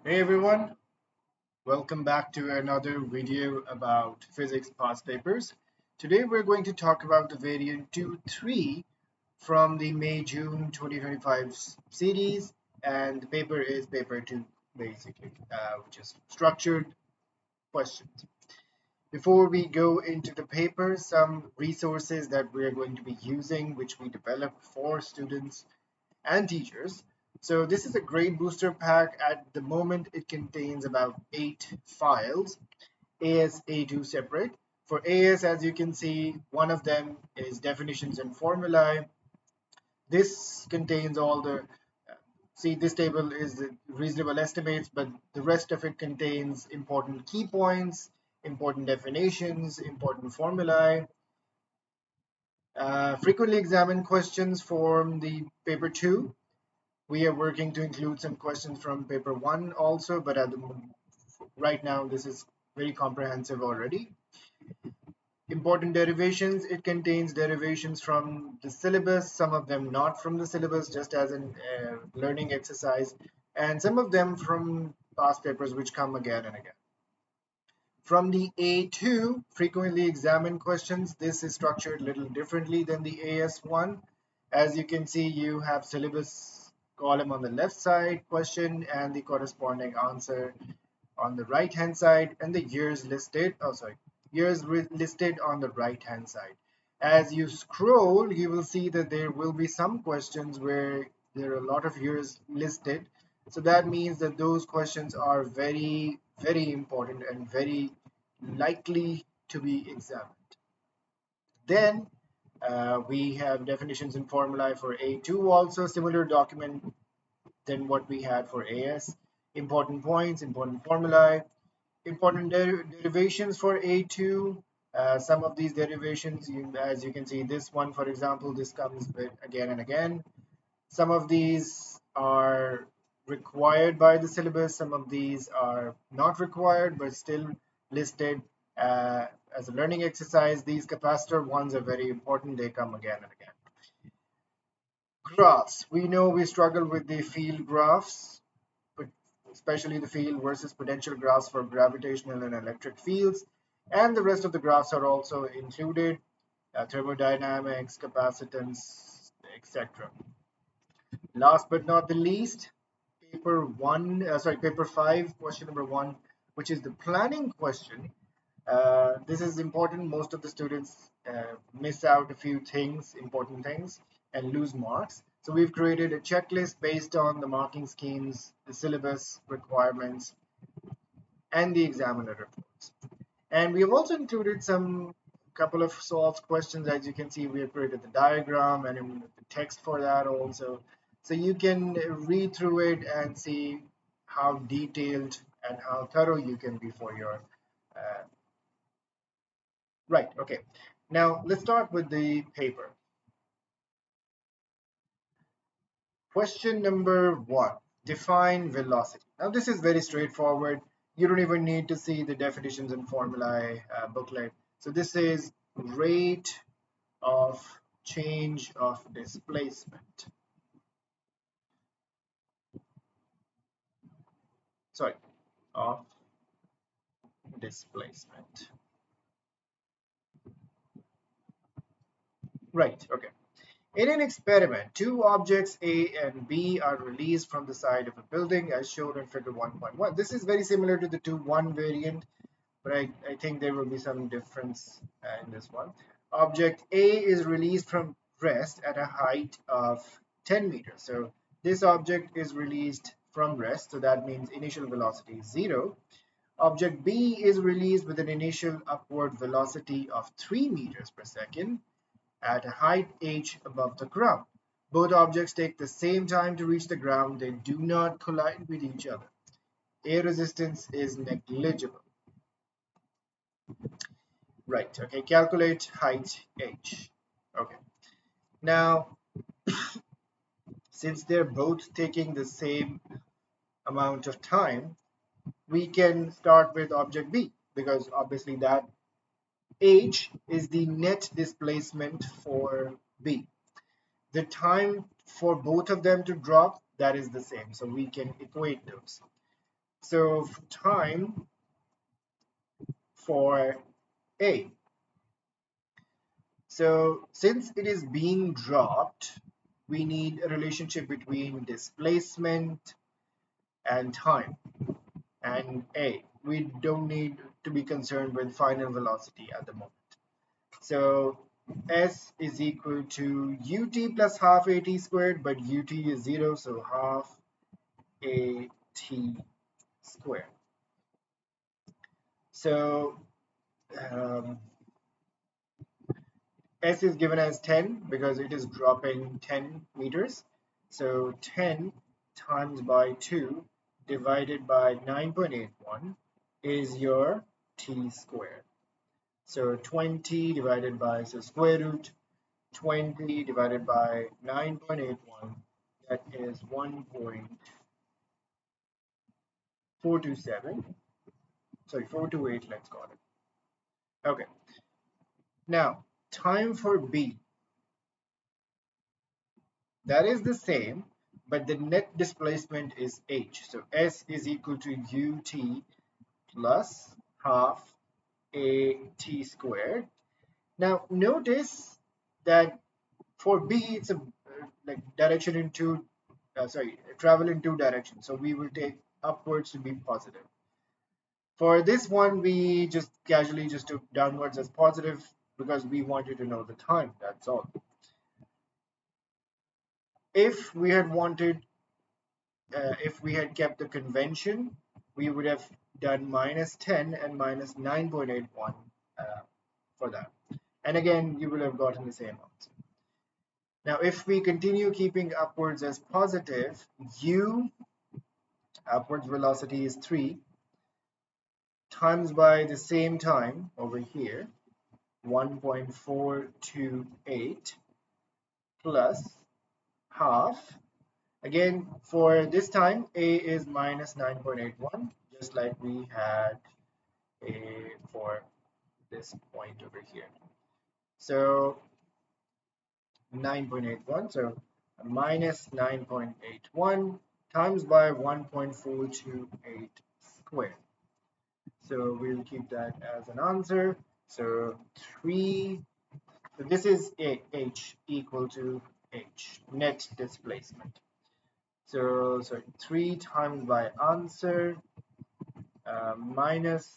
Hey everyone, welcome back to another video about physics past papers. Today we're going to talk about the variant 2-3 from the May-June 2025 series, and the paper is paper 2 basically, which is structured questions. Before we go into the paper, some resources that we're going to be using, which we developed for students and teachers. So this is a great booster pack. At the moment, it contains about 8 files, AS, A2 separate. For AS, as you can see, one of them is definitions and formulae. This contains all the, see this table is the reasonable estimates, but the rest of it contains important key points, important definitions, important formulae. Frequently examined questions form the paper 2. We are working to include some questions from paper 1 also, but right now this is very comprehensive already. Important derivations, it contains derivations from the syllabus, some of them not from the syllabus, just as a learning exercise, and some of them from past papers which come again and again. From the A2, frequently examined questions, this is structured a little differently than the AS1. As you can see, you have syllabus column on the left side question and the corresponding answer on the right hand side, and the years listed listed on the right hand side. As you scroll, you will see that there will be some questions where there are a lot of years listed, so that means that those questions are very important and very likely to be examined. Then we have definitions and formulae for A2, also similar document than what we had for AS. Important points, important formulae, important derivations for A2. Some of these derivations, as you can see, this one, for example, this comes with again and again. Some of these are required by the syllabus. Some of these are not required, but still listed as a learning exercise. These capacitor ones are very important. They come again and again. Graphs. We know we struggle with the field graphs, but especially the field versus potential graphs for gravitational and electric fields. And the rest of the graphs are also included, thermodynamics, capacitance, etc. Last but not the least, paper 5, question number 1, which is the planning question. This is important. Most of the students miss out a few things, important things, and lose marks. So we've created a checklist based on the marking schemes, the syllabus requirements, and the examiner reports. And we have also included some couple of solved questions. As you can see, we have created the diagram and the text for that also. So you can read through it and see how detailed and how thorough you can be for your right. Okay, now let's start with the paper. Question number 1, define velocity. Now this is very straightforward. You don't even need to see the definitions and formulae booklet. So this is rate of change of displacement. Sorry, of displacement. Right, okay. In an experiment, two objects A and B are released from the side of a building as shown in figure 1.1. This is very similar to the 2-1 variant, but I think there will be some difference in this one. Object A is released from rest at a height of 10 meters. So this object is released from rest, so that means initial velocity is 0. Object B is released with an initial upward velocity of 3 meters per second at a height h above the ground. Both objects take the same time to reach the ground. They do not collide with each other. Air resistance is negligible. Right, okay, calculate height h. Okay, now since they're both taking the same amount of time, we can start with object B, because obviously that h is the net displacement for B. The time for both of them to drop, that is the same, so we can equate those. So time for A. So since it is being dropped, we need a relationship between displacement and time and A. We don't need to be concerned with final velocity at the moment. So S is equal to ut plus half at squared, but ut is 0, so half at squared. So um, S is given as 10 because it is dropping 10 meters. So 10 times by 2 divided by 9.81 is your t squared. So 20 divided by, so square root 20 divided by 9.81, that is 1.427. Sorry, 428, let's call it. Okay, now time for B. That is the same, but the net displacement is h. So S is equal to ut plus half a t squared. Now notice that for B it's a like direction in two, travel in two directions. So we will take upwards to be positive. For this one, we just casually just took downwards as positive because we wanted to know the time. That's all. If we had wanted if we had kept the convention, we would have done minus 10 and minus 9.81 for that. And again, you will have gotten the same answer. Now, if we continue keeping upwards as positive, u, upwards velocity is 3, times by the same time over here, 1.428 plus half. Again, for this time, a is minus 9.81, just like we had for this point over here. So 9.81, so minus 9.81 times by 1.428 squared. So we'll keep that as an answer. So 3, so this is h equal to h, net displacement. So 3 times by answer minus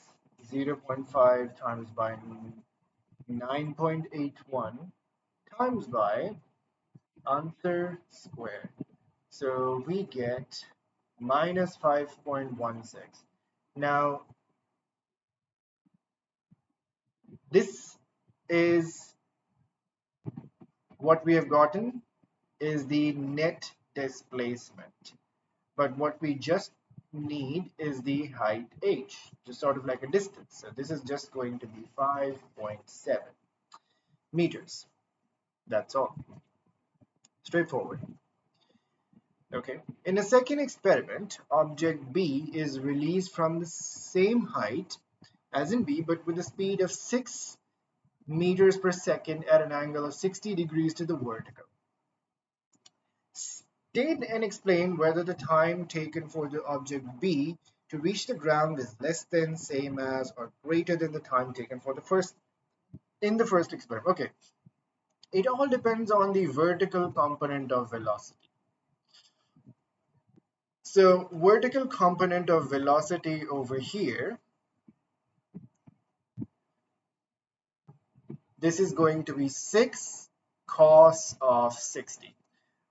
0.5 times by 9.81 times by answer squared. So we get minus 5.16. Now, this is what we have gotten is the net displacement. But what we just need is the height h, just sort of like a distance. So this is just going to be 5.7 meters. That's all. Straightforward. Okay. In a second experiment, object B is released from the same height as in B, but with a speed of 6 meters per second at an angle of 60 degrees to the vertical. State and explain whether the time taken for the object B to reach the ground is less than, same as, or greater than the time taken for the first experiment. Okay. It all depends on the vertical component of velocity. So vertical component of velocity over here, this is going to be 6 cos of 60.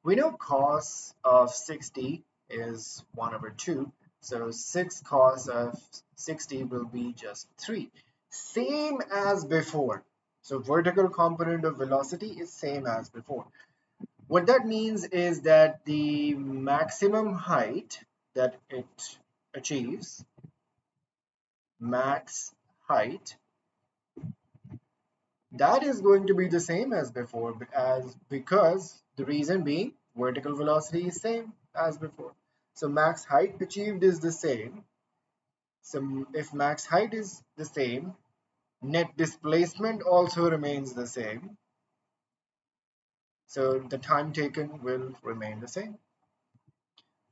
We know cos of 60 is 1 over 2. So 6 cos of 60 will be just 3. Same as before. So vertical component of velocity is same as before. What that means is that the maximum height that it achieves, max height, that is going to be the same as before, because the reason being vertical velocity is same as before. So max height achieved is the same. So if max height is the same, net displacement also remains the same. So the time taken will remain the same.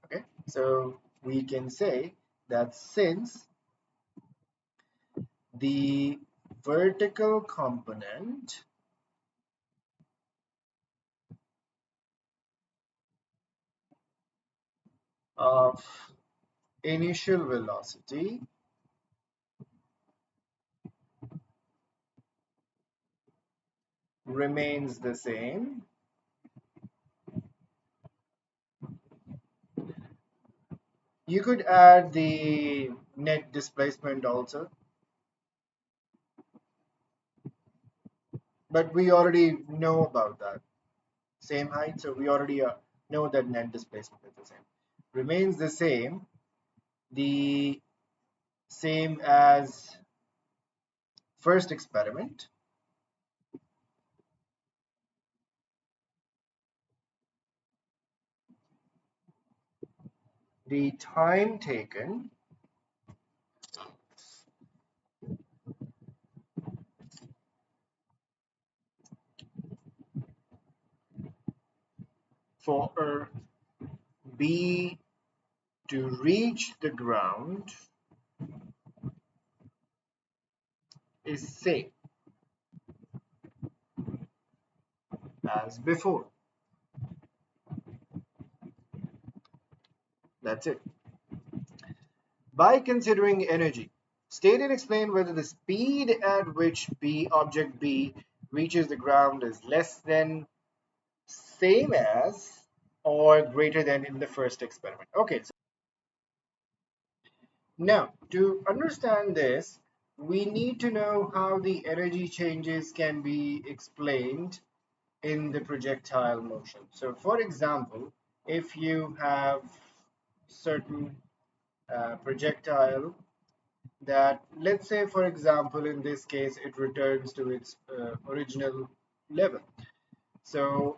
Okay, so we can say that since the vertical component of initial velocity remains the same, you could add the net displacement also, but we already know about that. Same height, so we already know that net displacement is the same. Remains the same as first experiment. The time taken for B to reach the ground is same as before. That's it. By considering energy, state and explain whether the speed at which object B reaches the ground is less than, same as, or greater than in the first experiment. Okay, so now to understand this, we need to know how the energy changes can be explained in the projectile motion. So for example, if you have certain projectile that, let's say for example in this case it returns to its original level, so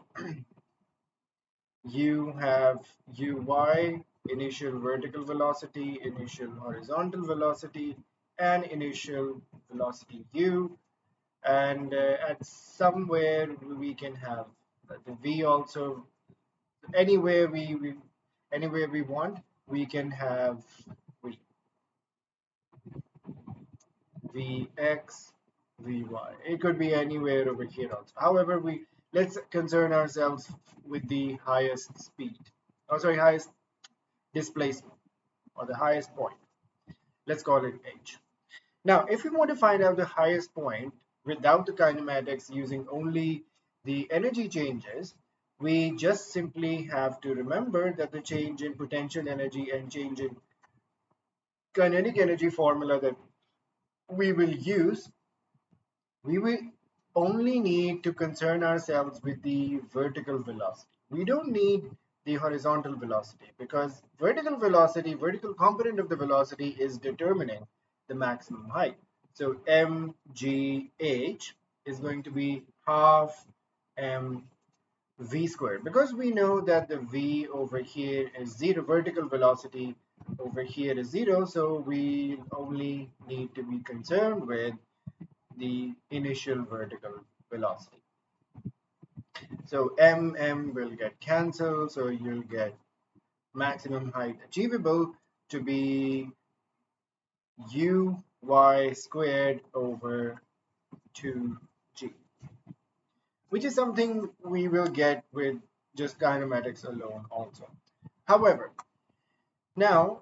you have uy, initial vertical velocity, initial horizontal velocity, and initial velocity u, and at somewhere we can have the v also. Anywhere anywhere we want, we can have v, vx, vy. It could be anywhere over here also. However, let's concern ourselves with the highest speed. Oh, sorry, highest displacement, or the highest point. Let's call it h. Now, if we want to find out the highest point without the kinematics, using only the energy changes, we just simply have to remember that the change in potential energy and change in kinetic energy formula that we will use, we will only need to concern ourselves with the vertical velocity. We don't need the horizontal velocity, because vertical component of the velocity is determining the maximum height. So mgh is going to be half m v squared, because we know that the v over here is zero, vertical velocity over here is zero, so we only need to be concerned with the initial vertical velocity. So m will get cancelled, so you'll get maximum height achievable to be uy squared over 2g, which is something we will get with just kinematics alone also. However, now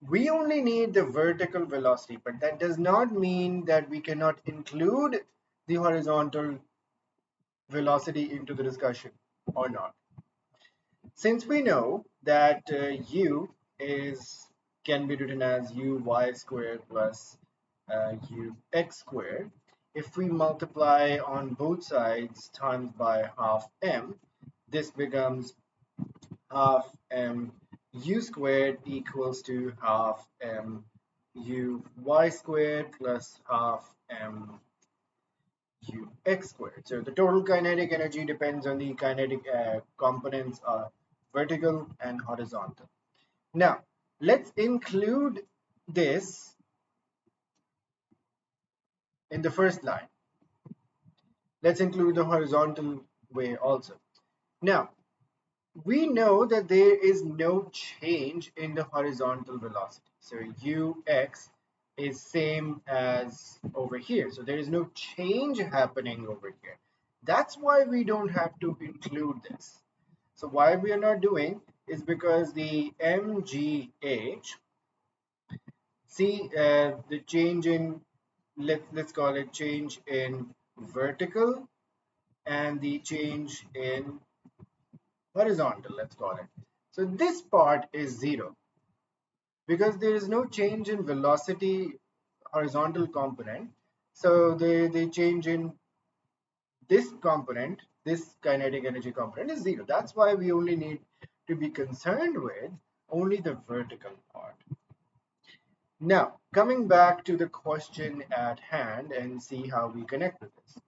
we only need the vertical velocity, but that does not mean that we cannot include the horizontal velocity into the discussion or not. Since we know that u is can be written as uy squared plus ux squared, if we multiply on both sides times by half m, this becomes half m u squared equals to half m uy squared plus half m ux squared. So the total kinetic energy depends on the kinetic components are vertical and horizontal. Now, let's include this in the first line. Let's include the horizontal way also. Now, we know that there is no change in the horizontal velocity. So ux is same as over here. So there is no change happening over here. That's why we don't have to include this. So why we are not doing is because the mgh, see the change in, let's call it change in vertical and the change in horizontal, let's call it. So this part is zero because there is no change in velocity horizontal component. So the change in this component, this kinetic energy component is zero. That's why we only need to be concerned with only the vertical part. Now, coming back to the question at hand and see how we connect with this.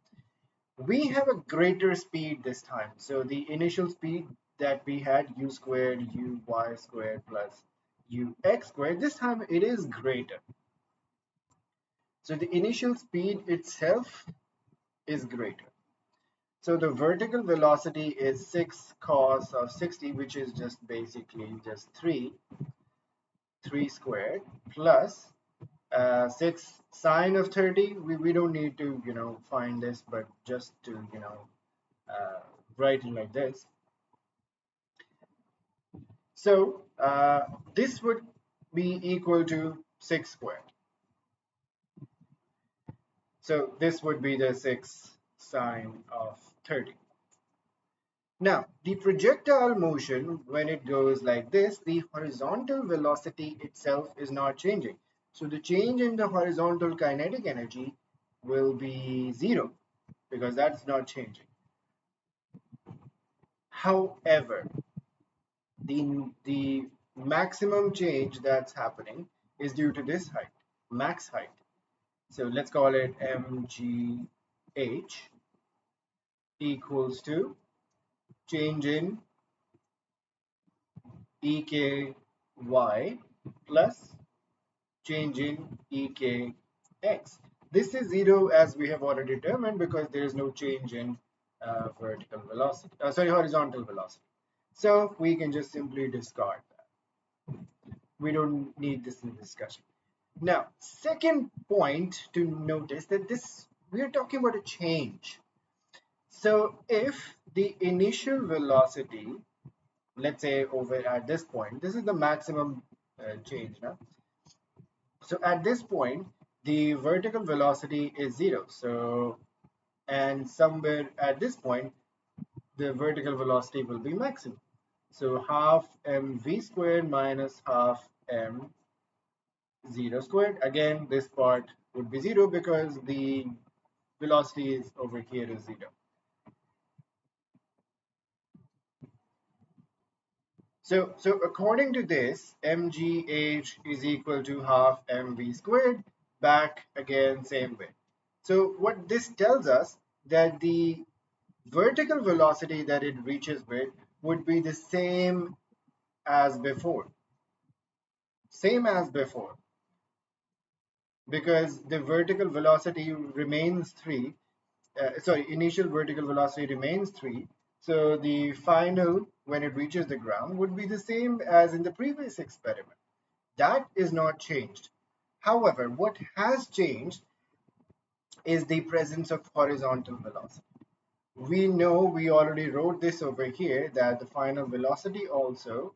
We have a greater speed this time. So the initial speed that we had, u squared, uy squared plus ux squared, this time it is greater. So the initial speed itself is greater. So the vertical velocity is 6 cos of 60, which is just basically just 3 squared plus 6 sine of 30. We don't need to, find this, but just to, uh, write it like this. So this would be equal to 6 squared. So this would be the 6 sine of 30. Now, the projectile motion, when it goes like this, the horizontal velocity itself is not changing. So the change in the horizontal kinetic energy will be zero because that's not changing. However, the maximum change that's happening is due to this height, max height. So let's call it mgh equals to change in eky plus change in ekx. This is zero as we have already determined because there is no change in vertical velocity, horizontal velocity. So we can just simply discard that. We don't need this in discussion. Now, second point to notice that this, we are talking about a change. So if the initial velocity, let's say over at this point, this is the maximum change now. So at this point, the vertical velocity is zero. So, and somewhere at this point, the vertical velocity will be maximum. So half mv squared minus half m 0 squared. Again, this part would be zero because the velocity is over here is zero. So according to this, mgh is equal to half mv squared, back again same way. So what this tells us that the vertical velocity that it reaches with would be the same as before, because the vertical velocity remains 3, initial vertical velocity remains 3. So the final, when it reaches the ground, would be the same as in the previous experiment. That is not changed. However, what has changed is the presence of horizontal velocity. We know, we already wrote this over here, that the final velocity also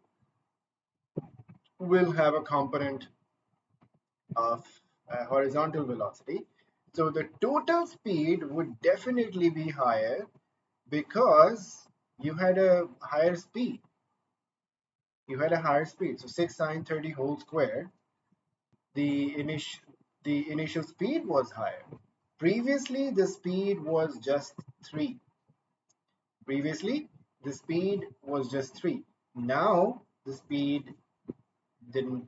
will have a component of horizontal velocity. So the total speed would definitely be higher because you had a higher speed. So 6 sine 30 whole square, the initial speed was higher. Previously, the speed was just 3. Previously, the speed was just 3. Now, the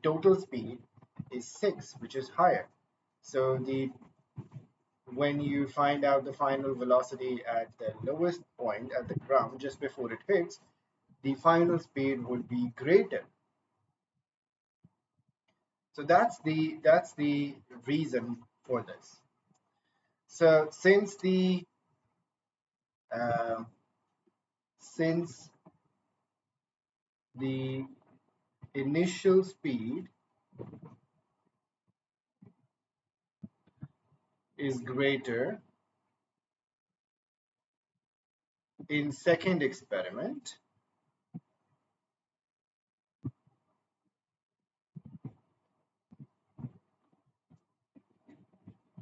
total speed is 6, which is higher. So when you find out the final velocity at the lowest point at the ground just before it hits, the final speed would be greater. So that's the reason for this. So uh, since the initial speed is greater in second experiment,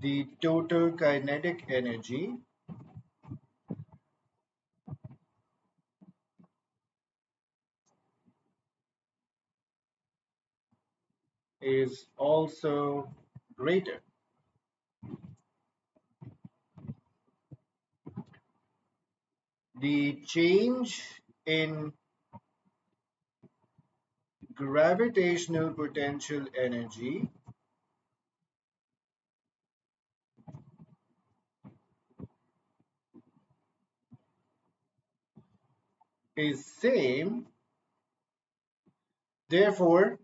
the total kinetic energy is also greater. The change in gravitational potential energy is same, therefore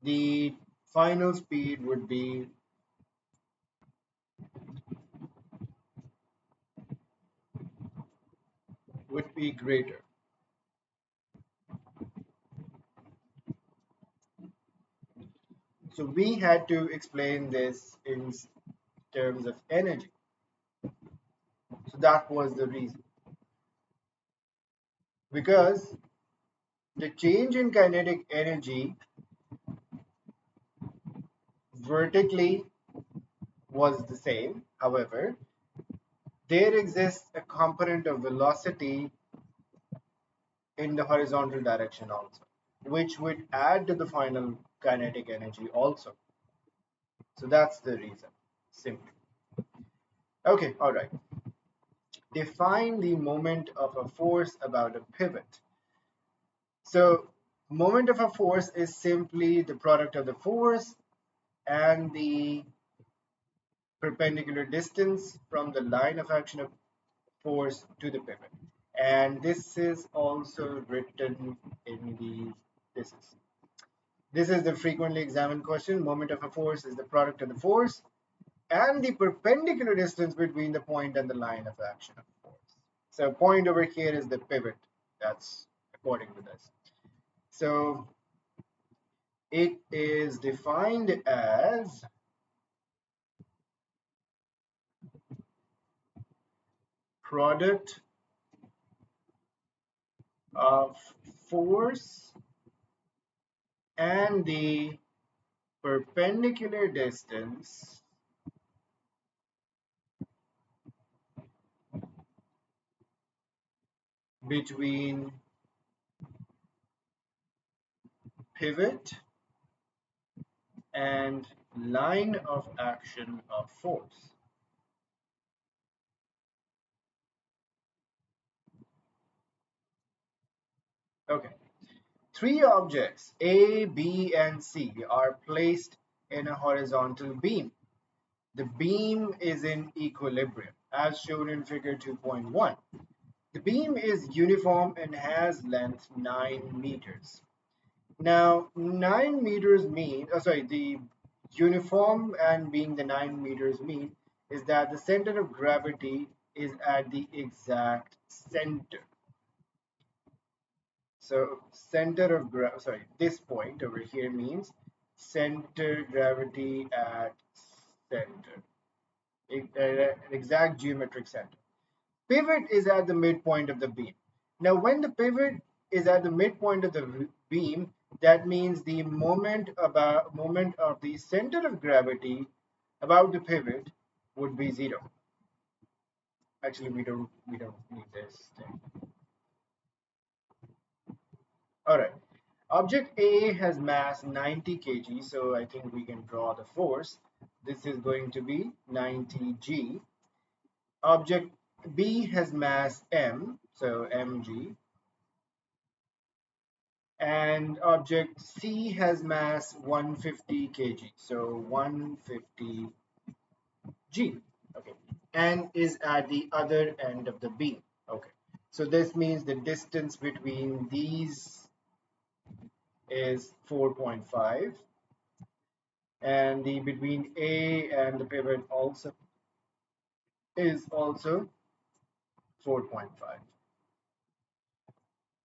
the final speed would be greater. So we had to explain this in terms of energy. So that was the reason. Because the change in kinetic energy vertically was the same. However, there exists a component of velocity in the horizontal direction also, which would add to the final kinetic energy also. So that's the reason, simply. Okay, all right. Define the moment of a force about a pivot. So moment of a force is simply the product of the force and the perpendicular distance from the line of action of force to the pivot. And this is also written in this is the frequently examined question. Moment of a force is the product of the force and the perpendicular distance between the point and the line of action of force. So point over here is the pivot. That's according to this. So it is defined as product of force and the perpendicular distance between pivot and line of action of force. Okay. Three objects, A, B, and C, are placed in a horizontal beam. The beam is in equilibrium, as shown in figure 2.1. The beam is uniform and has length 9 meters. Now, 9 meters mean, the uniform and being the 9 meters mean is that the center of gravity is at the exact center. So center of this point over here means center gravity at center, an exact geometric center. Pivot is at the midpoint of the beam. Now, when the pivot is at the midpoint of the beam, that means the moment of the center of gravity about the pivot would be 0. Actually, we don't need this thing. All right. Object A has mass 90 kg, so I think we can draw the force. This is going to be 90 g. Object B has mass m, so mg. And object C has mass 150 kg, so 150 g. Okay, and is at the other end of the beam. Okay, so this means the distance between these is 4.5, and the between A and the pivot also is also 4.5.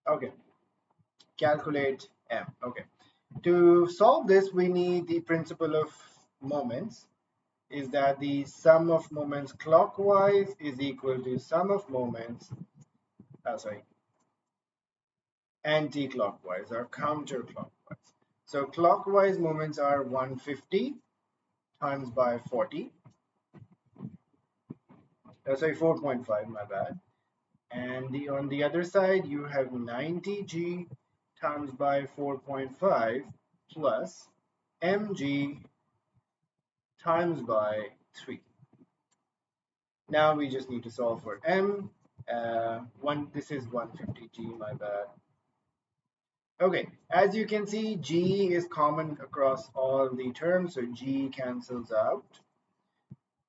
Okay, calculate m. Okay. To solve this, we need the principle of moments, is that the sum of moments clockwise is equal to sum of moments, anti-clockwise or counterclockwise. So clockwise moments are 150 times by 40. 4.5, my bad. And on the other side, you have 90g times by 4.5 plus mg times by 3. Now we just need to solve for m. This is 150g, my bad. Okay, as you can see, g is common across all the terms, so g cancels out.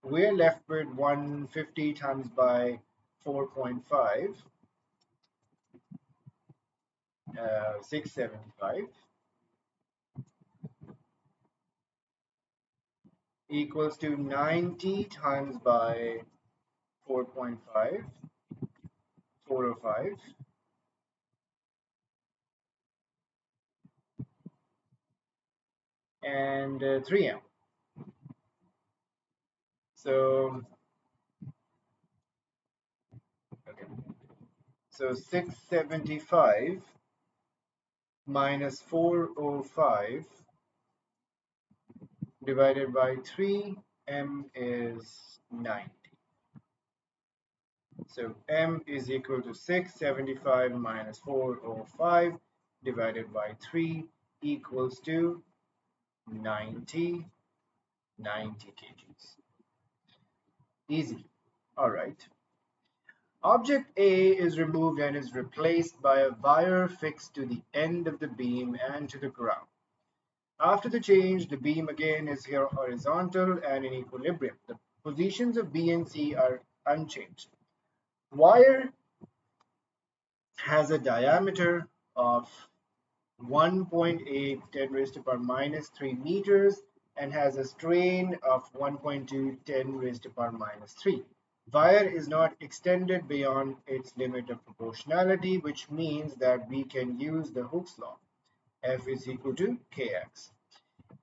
We're left with 150 times by 4.5, 675, equals to 90 times by 4.5, 405, and 3m. So, okay. So 675 minus 405 divided by 3, m is 90. So m is equal to 675 minus 405 divided by 3 equals to 90 kgs. Easy. All right. Object A is removed and is replaced by a wire fixed to the end of the beam and to the ground. After the change, the beam again is here horizontal and in equilibrium. The positions of B and C are unchanged. Wire has a diameter of 1.8 10 raised to power minus 3 meters and has a strain of 1.2 10 raised to power minus 3. Wire is not extended beyond its limit of proportionality, which means that we can use the Hooke's law. F is equal to kx.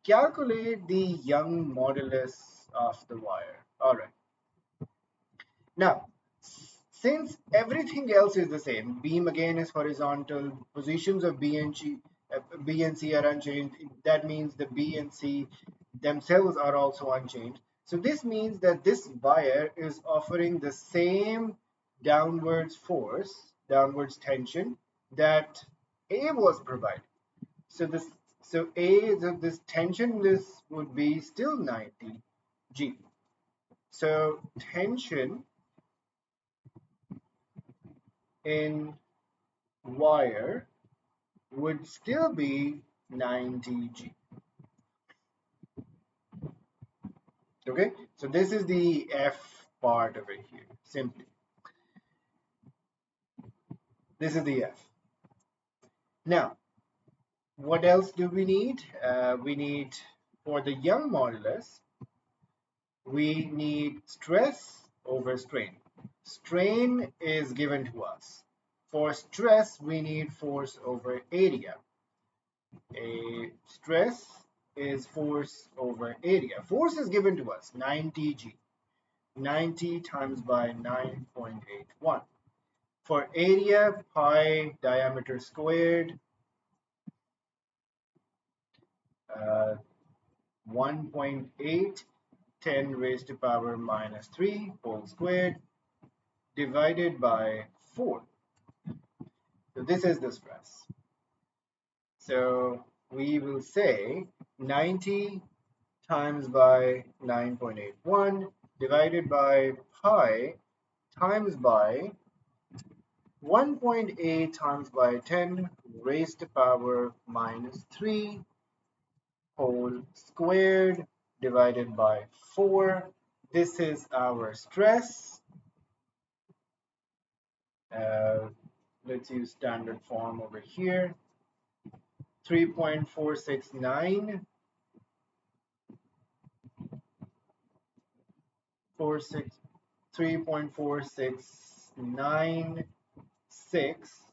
Calculate the Young modulus of the wire. All right. Now, since everything else is the same, beam again is horizontal, positions of B and C are unchanged. That means the B and C themselves are also unchanged. So this means that this wire is offering the same downwards force, downwards tension that A was providing. So this tension, this would be still 90 G. So tension in wire would still be 90 G. Okay, so this is the F part of it here, simply. This is the F. Now, what else do we need? We need, for the Young modulus, we need stress over strain. Strain is given to us. For stress, we need force over area. A stress is force over area. Force is given to us, 90 G. 90 times by 9.81. For area, pi diameter squared, 1.8 10 raised to power minus 3 whole squared divided by 4. So this is the stress. So we will say 90 times by 9.81 divided by pi times by 1.8 times by 10 raised to power minus 3 whole squared divided by 4. This is our stress. Let's use standard form over here. 3.469 3.4696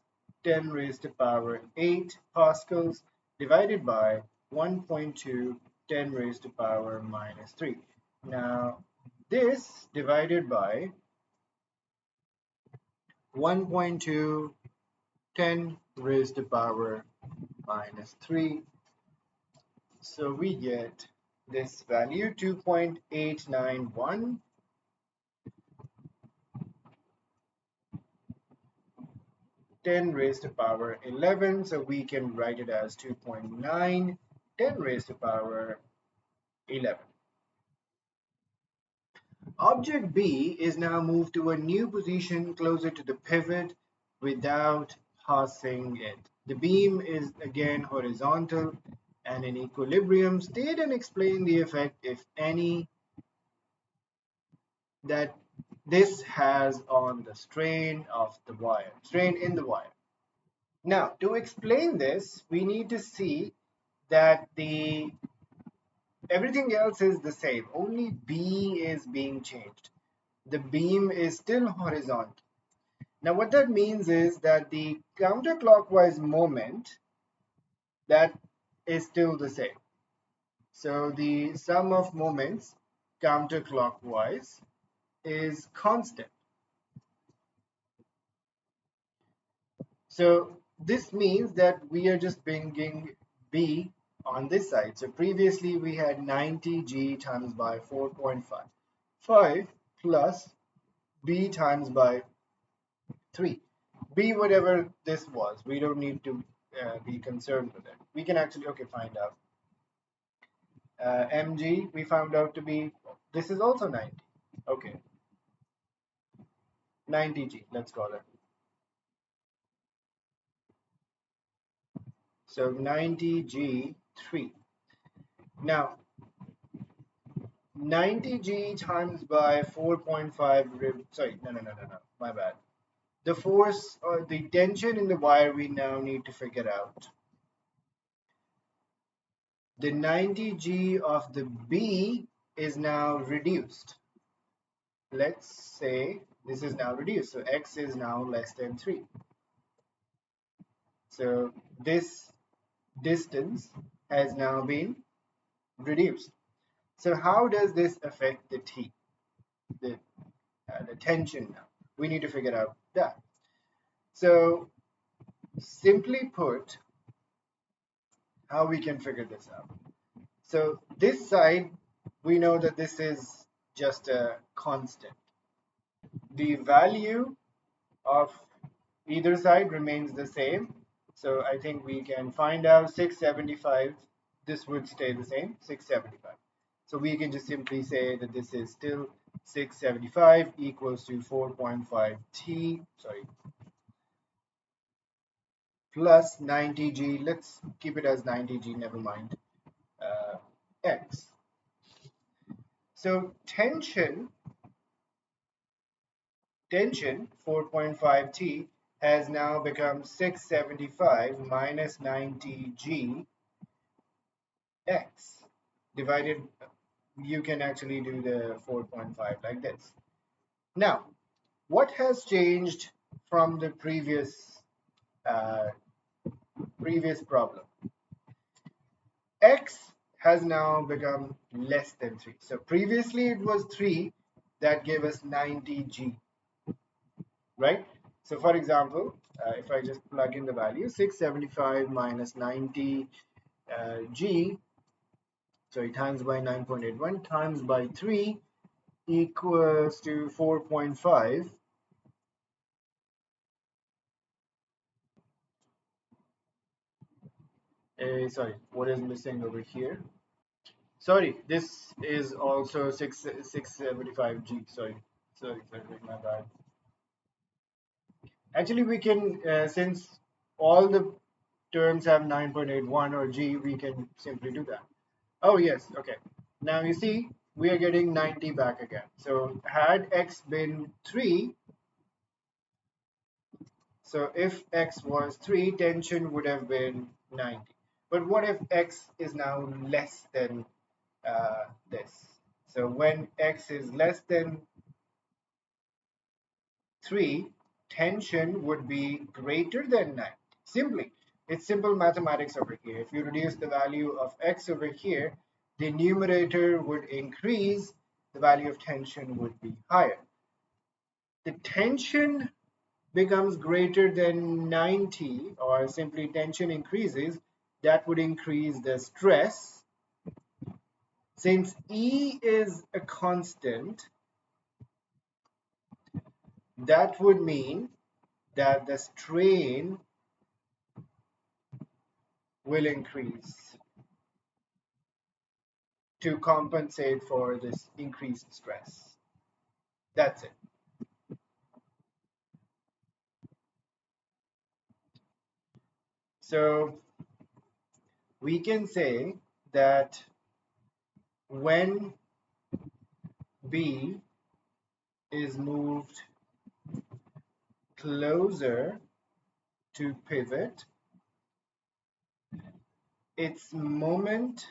10 raised to power 8 pascals divided by 1.2 10 raised to power minus 3. Now, this divided by 1.2 10 raised to power minus 3. So we get this value 2.891 10 raised to power 11. So we can write it as 2.9 10 raised to power 11. Object B is now moved to a new position closer to the pivot without passing it. The beam is again horizontal and in equilibrium. State and explain the effect, if any, that this has on the strain of the wire, strain in the wire. Now, to explain this, we need to see that everything else is the same. Only B is being changed. The beam is still horizontal. Now, what that means is that the counterclockwise moment, that is still the same. So the sum of moments counterclockwise is constant. So this means that we are just bringing B on this side. So previously we had 90G times by 4.5. 5 plus B times by 3. B, whatever this was, we don't need to be concerned with it. We can actually, okay, find out. Mg, we found out to be, this is also 90. Okay, 90G, let's call it. So 90G3. Now, 90G times by 4.5, sorry, no, my bad. The force or the tension in the wire we now need to figure out. The 90G of the B is now reduced. Let's say this is now reduced. So X is now less than 3. So this distance has now been reduced. So how does this affect the T, the tension now? We need to figure out that. So simply put, how we can figure this out. So this side, we know that this is just a constant. The value of either side remains the same. So I think we can find out 675. This would stay the same, 675. So we can just simply say that this is still 675 equals to 4.5 T, sorry, plus 90G. Let's keep it as 90G, never mind, X. So tension 4.5 T has now become 675 minus 90G X divided, you can actually do the 4.5 like this. Now, what has changed from the previous problem? X has now become less than 3. So previously it was 3 that gave us 90G, right? So for example, if I just plug in the value, 675 minus 90G, sorry, times by 9.81 times by 3 equals to 4.5. Sorry, what is missing over here? Sorry, this is also 675G. Sorry, my bad. Actually, we can, since all the terms have 9.81 or G, we can simply do that. Oh, yes, okay. Now you see, we are getting 90 back again. So had X been 3, so if X was 3, tension would have been 90. But what if X is now less than this? So when X is less than 3, tension would be greater than 90. Simply, it's simple mathematics over here. If you reduce the value of x over here, the numerator would increase, the value of tension would be higher. The tension becomes greater than 90, or simply tension increases, that would increase the stress. Since E is a constant, that would mean that the strain will increase to compensate for this increased stress. That's it. So we can say that when B is moved closer to pivot, its moment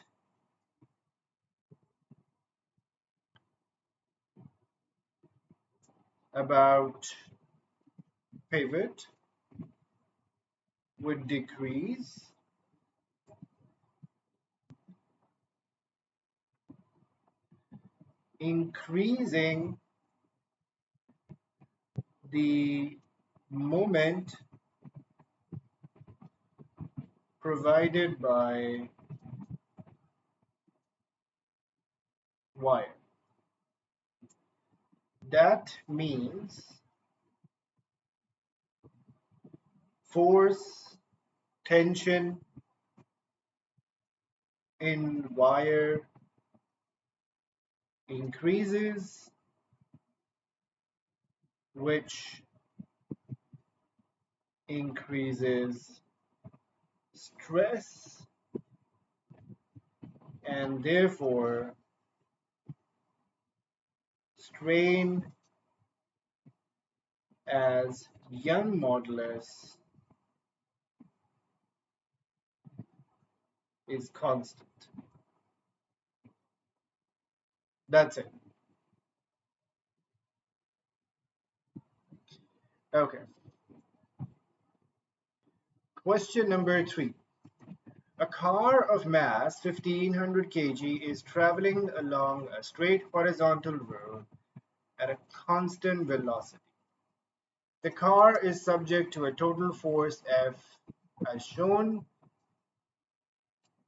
about pivot would decrease, increasing the moment provided by wire. That means force, tension in wire increases, which increases stress, and therefore strain as Young modulus is constant. That's it. Okay. Question number 3. A car of mass 1500 kg is traveling along a straight horizontal road at a constant velocity. The car is subject to a total force F as shown.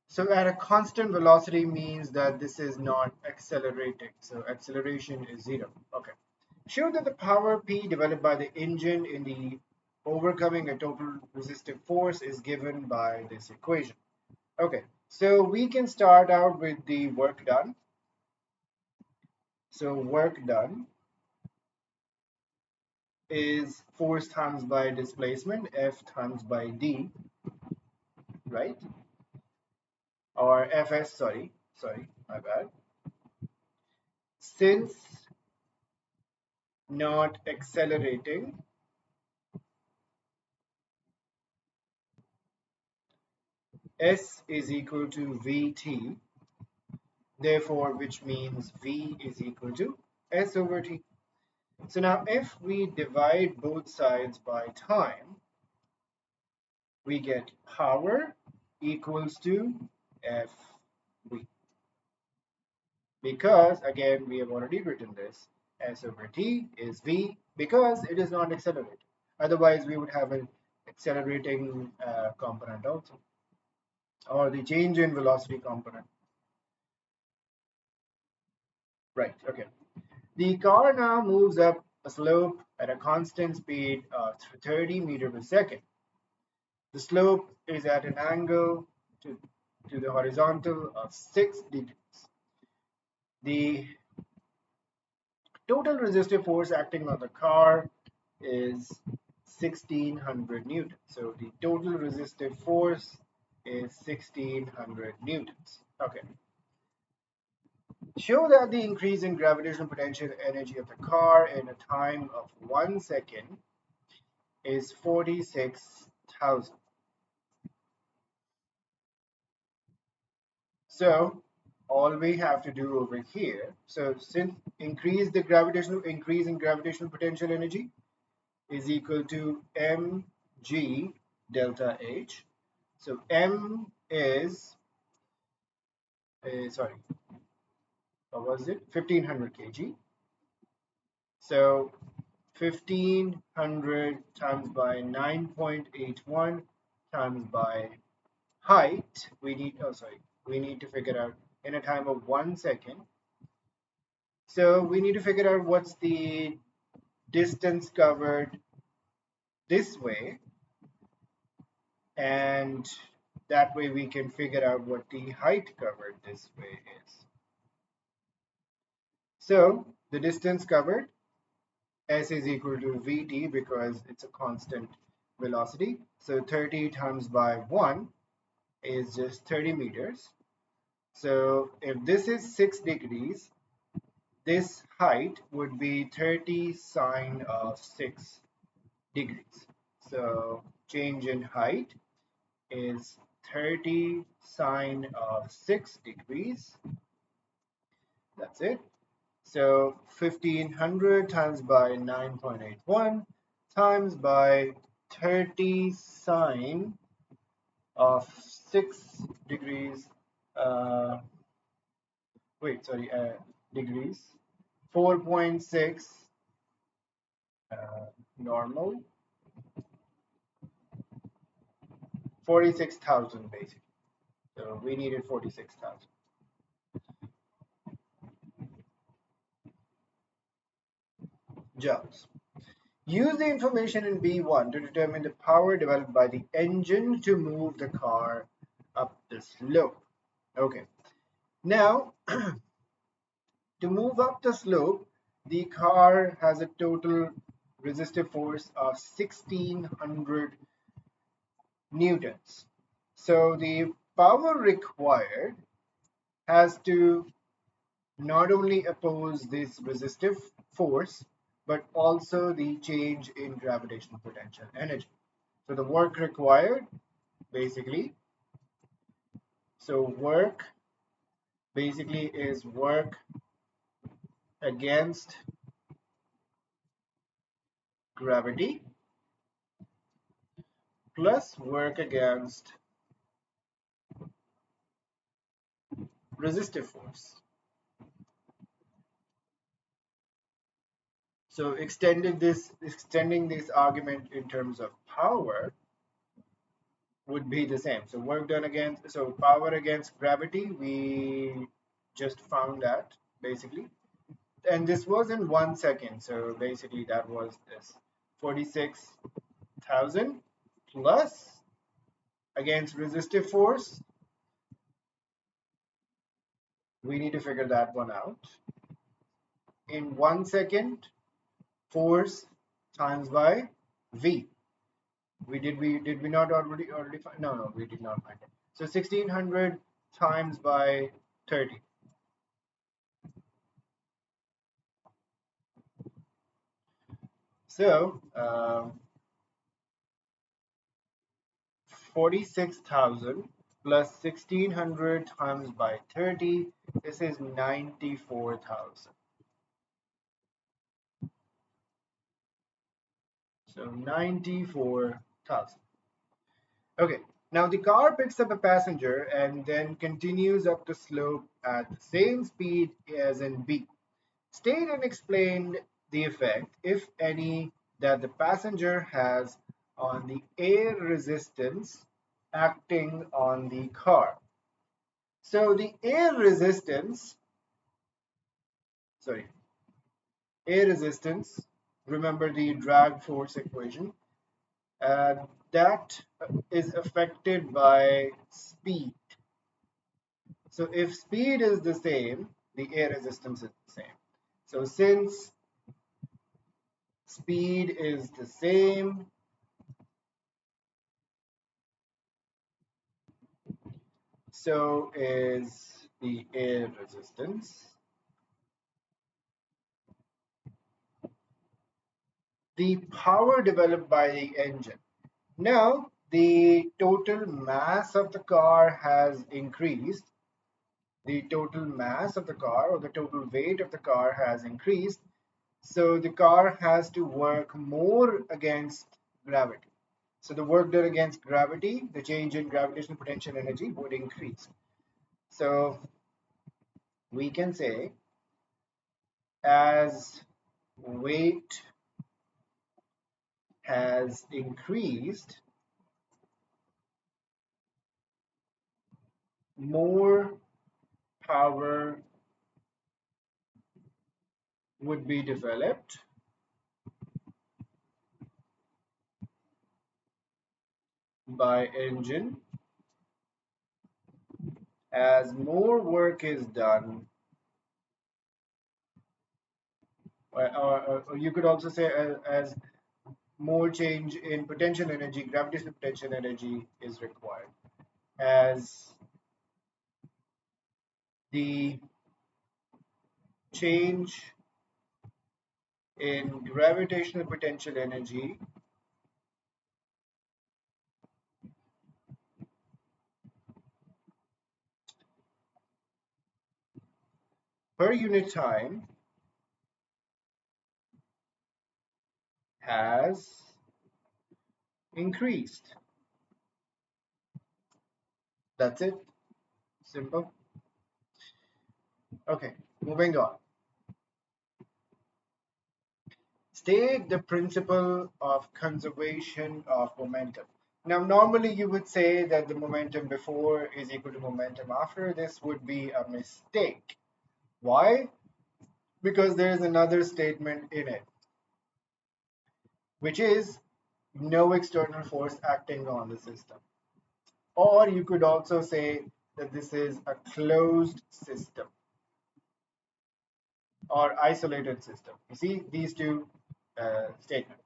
So at a constant velocity means that this is not accelerating. So acceleration is 0. Okay. Show that the power P developed by the engine in the overcoming a total resistive force is given by this equation. Okay, so we can start out with the work done. So work done is force times by displacement, F times by D, right? Or Fs, sorry, my bad. Since not accelerating, S is equal to Vt, therefore, which means V is equal to S over T. So now if we divide both sides by time, we get power equals to Fv. Because again, we have already written this, S over T is V because it is not accelerating. Otherwise, we would have an accelerating component also, or the change in velocity component. Right, okay. The car now moves up a slope at a constant speed of 30 meters per second. The slope is at an angle to the horizontal of 6 degrees. The total resistive force acting on the car is 1600 newtons. So the total resistive force is 1600 newtons. Okay. Show that the increase in gravitational potential energy of the car in a time of 1 second is 46,000. So all we have to do over here, so since increase in gravitational potential energy, is equal to mg delta h. So m is, sorry, what was it? 1500 kg. So 1500 times by 9.81 times by height. We need to figure out in a time of 1 second. So we need to figure out what's the distance covered this way, and that way we can figure out what the height covered this way is. So the distance covered, s is equal to vt because it's a constant velocity. So 30 times by 1 is just 30 meters. So if this is 6 degrees, this height would be 30 sine of 6 degrees. So change in height is 30 sine of 6 degrees. That's it. So 1500 times by 9.81 times by 30 sine of 6 degrees. Degrees. 4.6 normal. 46,000 basically. So we needed 46,000 joules. Use the information in B1 to determine the power developed by the engine to move the car up the slope. Okay, now to move up the slope, the car has a total resistive force of 1600 newtons. So the power required has to not only oppose this resistive force, but also the change in gravitational potential energy. So the work required, basically, work basically is work against gravity plus work against resistive force. So extending this argument in terms of power would be the same. So work done against, so power against gravity, we just found that basically. And this was in 1 second. So basically that was this 46,000 plus against resistive force. We need to figure that one out. In 1 second, force times by V. Did we not already find? No, we did not find it. So 1600 times by 30. So 46,000 plus 1600 times by 30. This is 94,000. So 94,000. Okay, now the car picks up a passenger and then continues up the slope at the same speed as in B. State and explain the effect, if any, that the passenger has on the air resistance acting on the car. So the air resistance, remember the drag force equation, that is affected by speed. So if speed is the same, the air resistance is the same. So since speed is the same, so is the air resistance. The power developed by the engine. Now, the total mass of the car has increased. The total mass of the car, or the total weight of the car, has increased. So the car has to work more against gravity. So the work done against gravity, the change in gravitational potential energy would increase. So we can say as weight has increased, more power would be developed by engine. As more work is done, or you could also say as more change in potential energy, gravitational potential energy is required. As the change in gravitational potential energy per unit time has increased. That's it. Simple. Okay, moving on. State the principle of conservation of momentum. Now, normally you would say that the momentum before is equal to momentum after. This would be a mistake. Why? Because there is another statement in it, which is no external force acting on the system. Or you could also say that this is a closed system or isolated system. You see these two statements.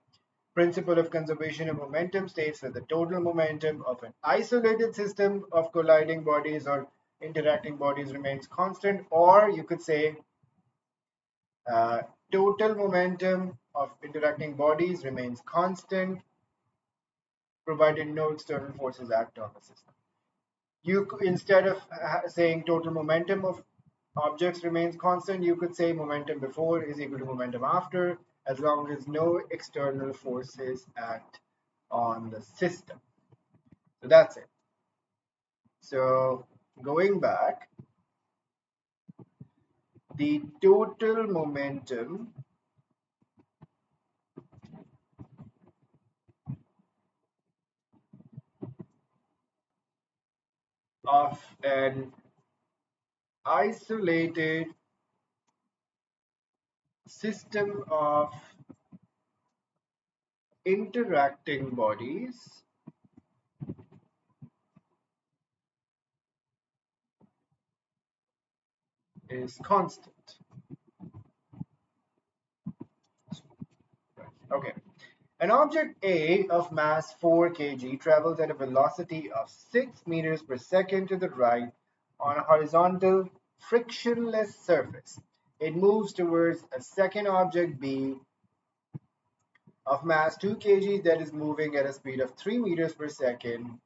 Principle of conservation of momentum states that the total momentum of an isolated system of colliding bodies or interacting bodies remains constant, or you could say uh, total momentum of interacting bodies remains constant provided no external forces act on the system. You instead of saying total momentum of objects remains constant, you could say momentum before is equal to momentum after, as long as no external forces act on the system. So that's it. So going back, the total momentum of an isolated system of interacting bodies is constant. Okay. An object A of mass 4 kg travels at a velocity of 6 meters per second to the right on a horizontal frictionless surface. It moves towards a second object B of mass 2 kg that is moving at a speed of 3 meters per second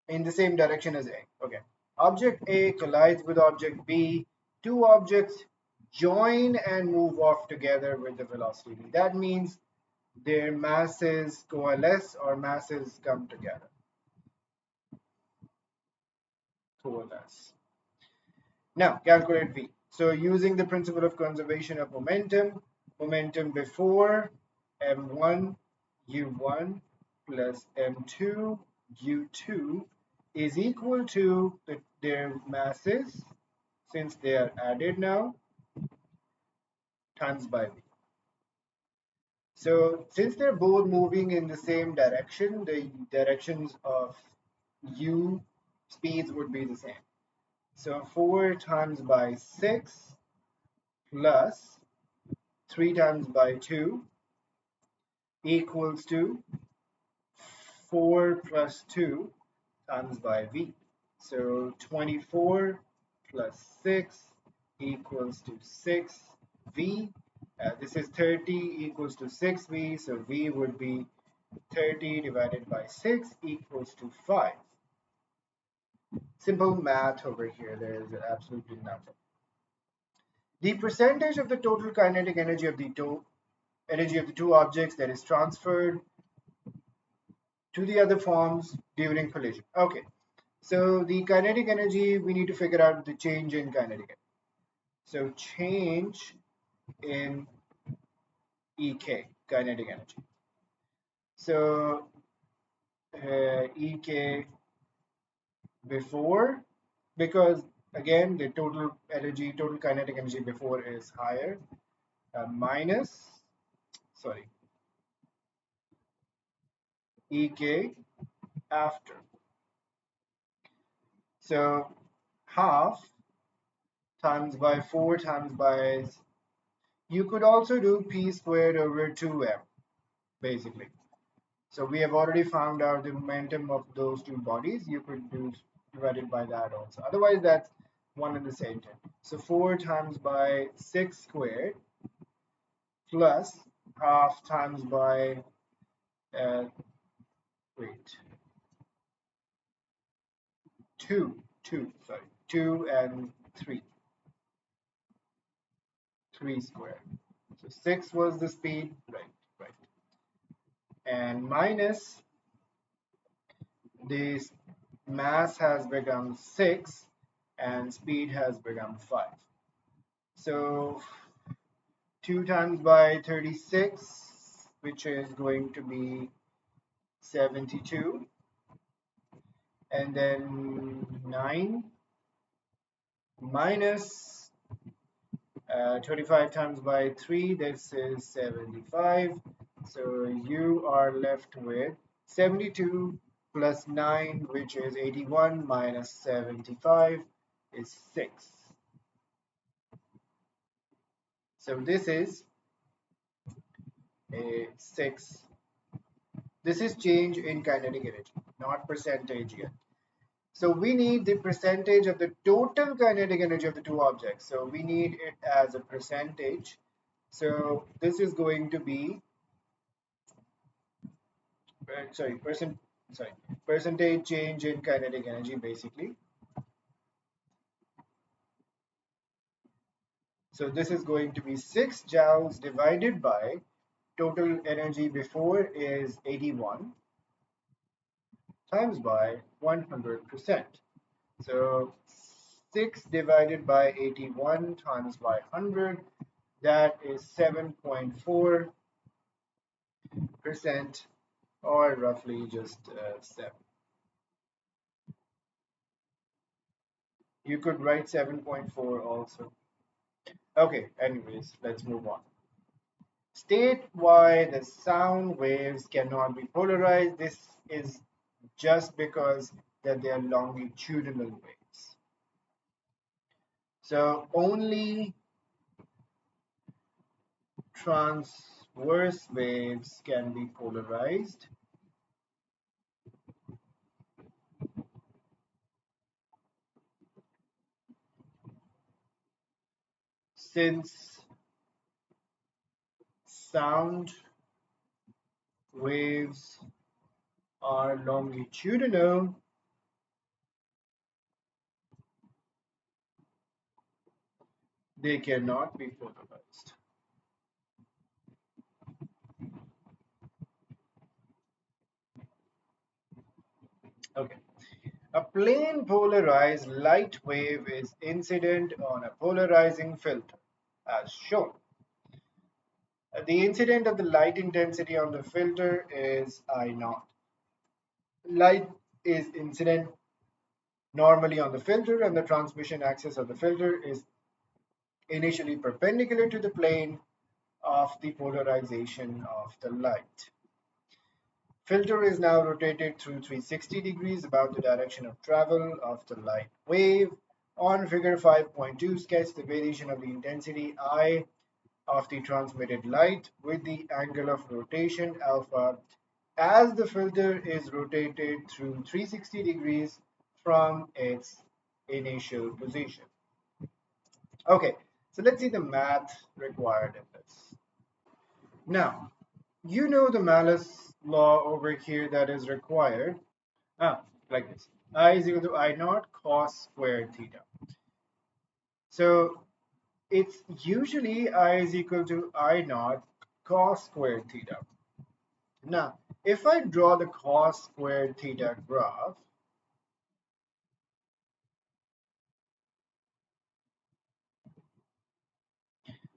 in the same direction as A. Okay. Object A collides with object B. Two objects join and move off together with the velocity V. That means their masses coalesce or masses come together. Coalesce. Now, calculate V. So using the principle of conservation of momentum, momentum before m1 u1 plus m2 u2 is equal to their masses, since they are added now, times by V. So since they're both moving in the same direction, the directions of u speeds would be the same. So 4 times by 6 plus 3 times by 2 equals to 4 plus 2 times by v. So 24 plus 6 equals to 6v. This is 30 equals to 6v. So v would be 30 divided by 6 equals to 5. Simple math over here. There is absolutely nothing. The percentage of the total kinetic energy of the two objects that is transferred to the other forms during collision. Okay, so the kinetic energy, we need to figure out the change in kinetic energy. So change in EK, kinetic energy. So EK before, because again the total kinetic energy before is higher, minus, sorry, EK after. So half times by 4 times by, you could also do p squared over 2m basically. So we have already found out the momentum of those two bodies. You could do divided by that also. Otherwise, that's one and the same thing. So 4 times by 6 squared plus half times by, uh, wait, 2 and 3 squared. So 6 was the speed, right. And minus, this mass has become 6 and speed has become 5. So 2 times by 36, which is going to be 72, and then 9 minus 25 times by 3, this is 75. So you are left with 72 plus 9, which is 81, minus 75 is 6. So this is a 6. This is change in kinetic energy, not percentage yet. So we need the percentage of the total kinetic energy of the two objects. So we need it as a percentage. So this is going to be, percentage change in kinetic energy basically. So this is going to be 6 joules divided by total energy before is 81 times by 100%. So 6 divided by 81 times by 100, that is 7.4%, or roughly just 7. You could write 7.4 also. Okay, anyways, let's move on. State why the sound waves cannot be polarized. This is just because that they are longitudinal waves. So only transverse waves can be polarized. Since sound waves are longitudinal, they cannot be polarized. Okay. A plane polarized light wave is incident on a polarizing filter, as shown. The incident of the light intensity on the filter is I naught. Light is incident normally on the filter, and the transmission axis of the filter is initially perpendicular to the plane of the polarization of the light. Filter is now rotated through 360 degrees about the direction of travel of the light wave. On figure 5.2, sketch the variation of the intensity I of the transmitted light with the angle of rotation alpha as the filter is rotated through 360 degrees from its initial position. Okay, so let's see the math required in this. Now, you know the Malus law over here that is required. Like this. I is equal to I naught cos squared theta. So it's usually I is equal to I naught cos squared theta. Now, if I draw the cos squared theta graph,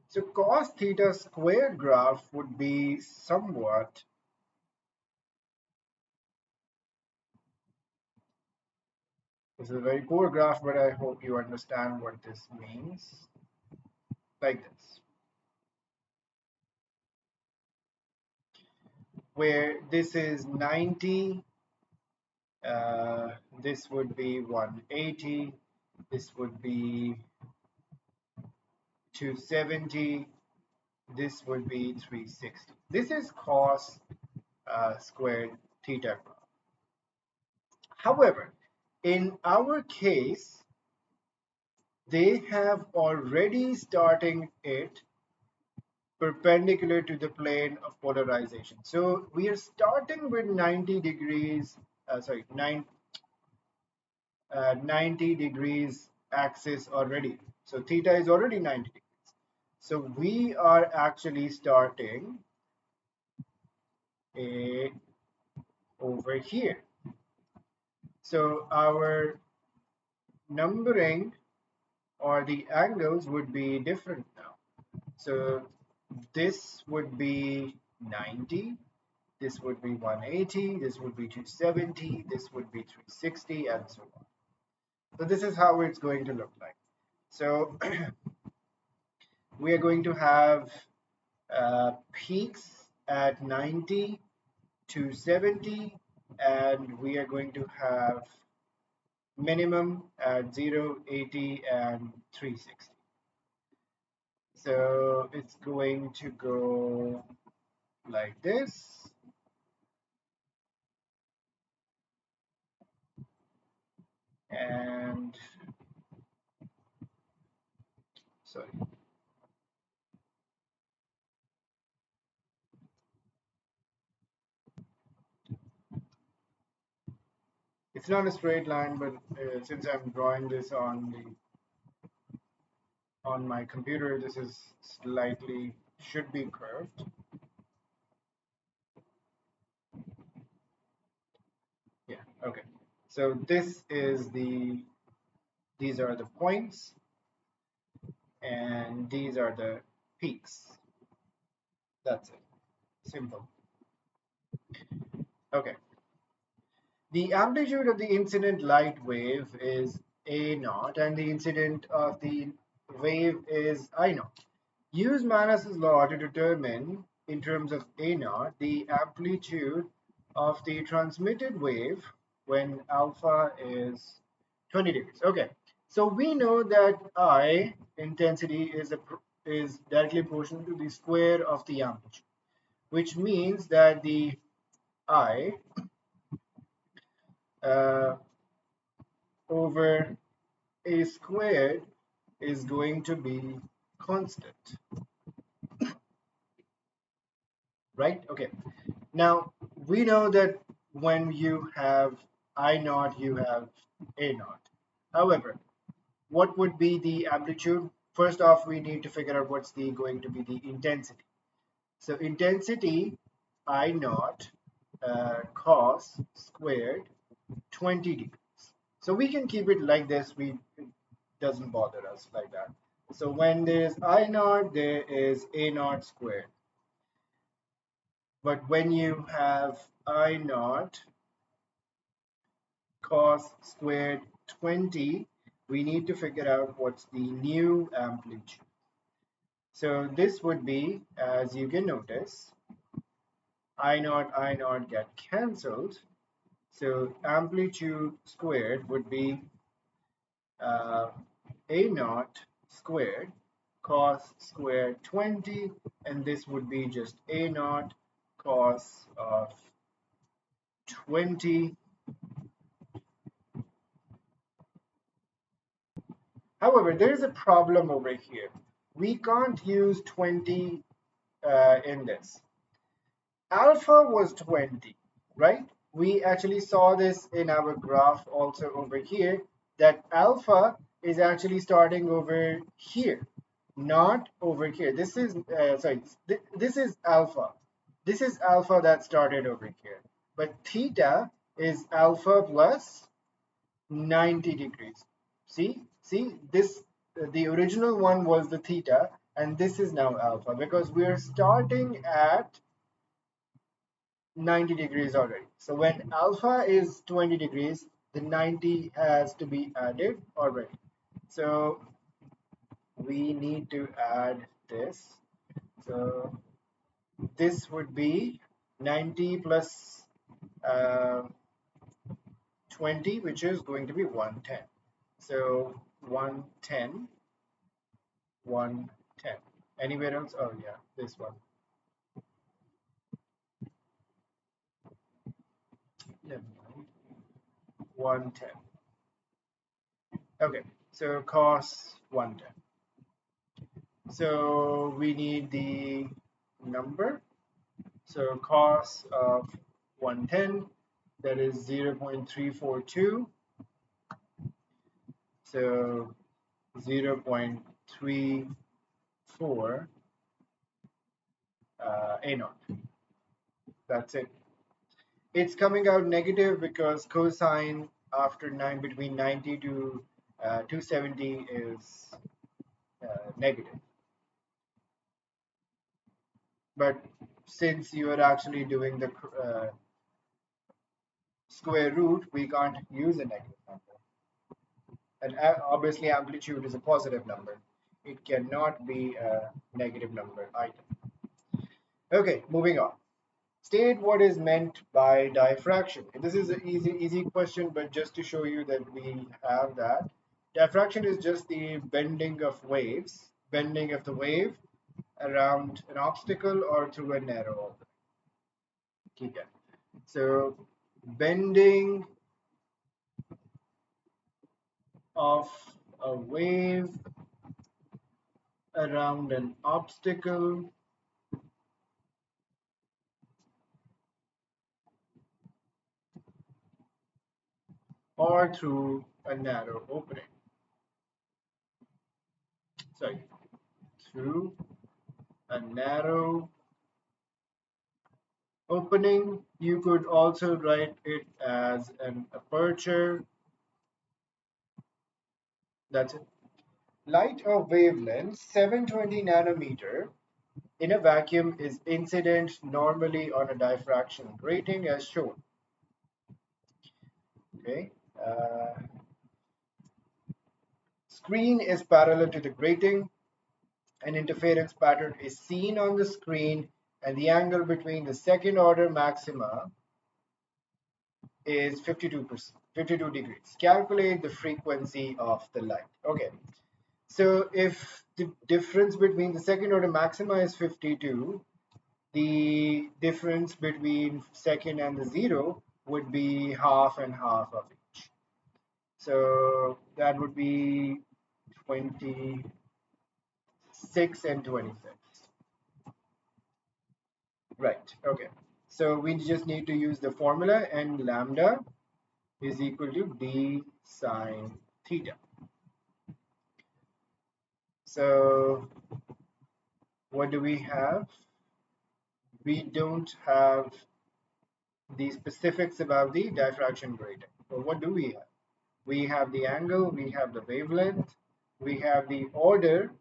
so cos theta squared graph would be somewhat, this is a very poor graph, but I hope you understand what this means, like this, where this is 90, this would be 180, this would be 270, this would be 360. This is cos squared theta graph. However, in our case, they have already starting it perpendicular to the plane of polarization. So we are starting with 90 degrees, 90 degrees axis already. So theta is already 90 degrees. So we are actually starting a, over here. So our numbering or the angles would be different now. So this would be 90, this would be 180, this would be 270, this would be 360, and so on. So this is how it's going to look like. So we are going to have peaks at 90, 270, and we are going to have minimum at 0, 80, and 360. So it's going to go like this. And sorry. It's not a straight line, but since I'm drawing this on my computer, this is slightly should be curved. Yeah, okay. So this is these are the points, and these are the peaks. That's it. Simple. Okay. The amplitude of the incident light wave is A naught, and the incident of the wave is I naught. Use Manas's law to determine, in terms of A naught, the amplitude of the transmitted wave when alpha is 20 degrees. Okay, so we know that I intensity is directly proportional to the square of the amplitude, which means that the I uh, over A squared is going to be constant, right? Okay. Now, we know that when you have I naught, you have A naught. However, what would be the amplitude? First off, we need to figure out what's going to be the intensity. So intensity I naught cos squared 20 degrees. So we can keep it like this. It doesn't bother us like that. So when there's I naught, there is A naught squared. But when you have I naught cos squared 20, we need to figure out what's the new amplitude. So this would be, as you can notice, I naught get cancelled. So amplitude squared would be A naught squared cos squared 20, and this would be just A naught cos of 20. However, there is a problem over here. We can't use 20 in this. Alpha was 20, right? We actually saw this in our graph also over here, that alpha is actually starting over here. not over here. This is sorry. This is alpha. This is alpha that started over here. But theta is alpha plus 90 degrees. See this. The original one was the theta, and this is now alpha because we are starting at 90 degrees already. So when alpha is 20 degrees, the 90 has to be added already. So we need to add this. So this would be 90 plus uh, 20, which is going to be 110. So 110, 110. Anywhere else? Oh yeah, this one. 110. Okay, so cos 110. So we need the number. So cos of 110, that is 0.342. So 0.34 A naught. That's it. It's coming out negative because cosine after 9 between 90 to 270 is negative. But since you are actually doing the square root, we can't use a negative number. And obviously amplitude is a positive number. It cannot be a negative number either. Okay, moving on. State what is meant by diffraction. This is an easy question, but just to show you that we have that. Diffraction is just the bending of waves, bending of the wave around an obstacle or through a narrow opening. Okay. So bending of a wave around an obstacle or through a narrow opening. Sorry, through a narrow opening. You could also write it as an aperture. That's it. Light of wavelength 720 nanometer in a vacuum is incident normally on a diffraction grating as shown. Okay. Screen is parallel to the grating. An interference pattern is seen on the screen, and the angle between the second order maxima is 52 degrees. Calculate the frequency of the light. Okay, so if the difference between the second order maxima is 52, the difference between second and the zero would be half and half of each. So that would be 26 and 26. Right, okay. So we just need to use the formula, and lambda is equal to d sine theta. So what do we have? We don't have the specifics about the diffraction grating. So what do we have? We have the angle, we have the wavelength, we have the order.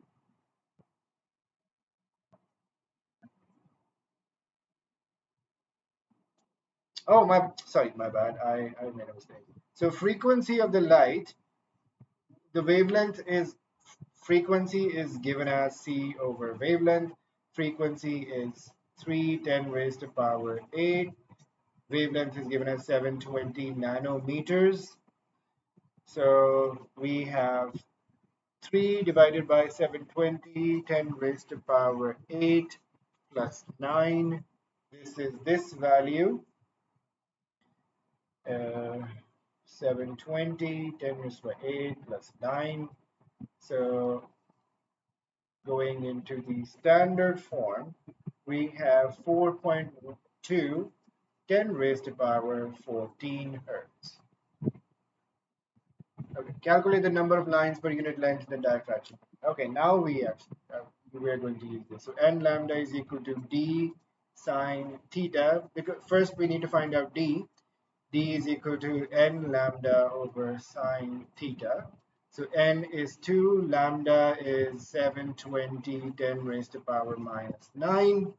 Oh, my bad. I made a mistake. So frequency of the light, the wavelength is frequency is given as c over wavelength. Frequency is 310 raised to power 8. Wavelength is given as 720 nanometers. So we have 3 divided by 720, 10 raised to power 8 plus 9. This is this value. 720, 10 raised by 8 plus 9. So going into the standard form, we have 4.2, 10 raised to power 14 hertz. Okay, calculate the number of lines per unit length in the diffraction. Okay, now we are going to use this. So n lambda is equal to d sine theta. Because first we need to find out d. D is equal to n lambda over sine theta. So n is 2, lambda is 720, 10 raised to power minus 9.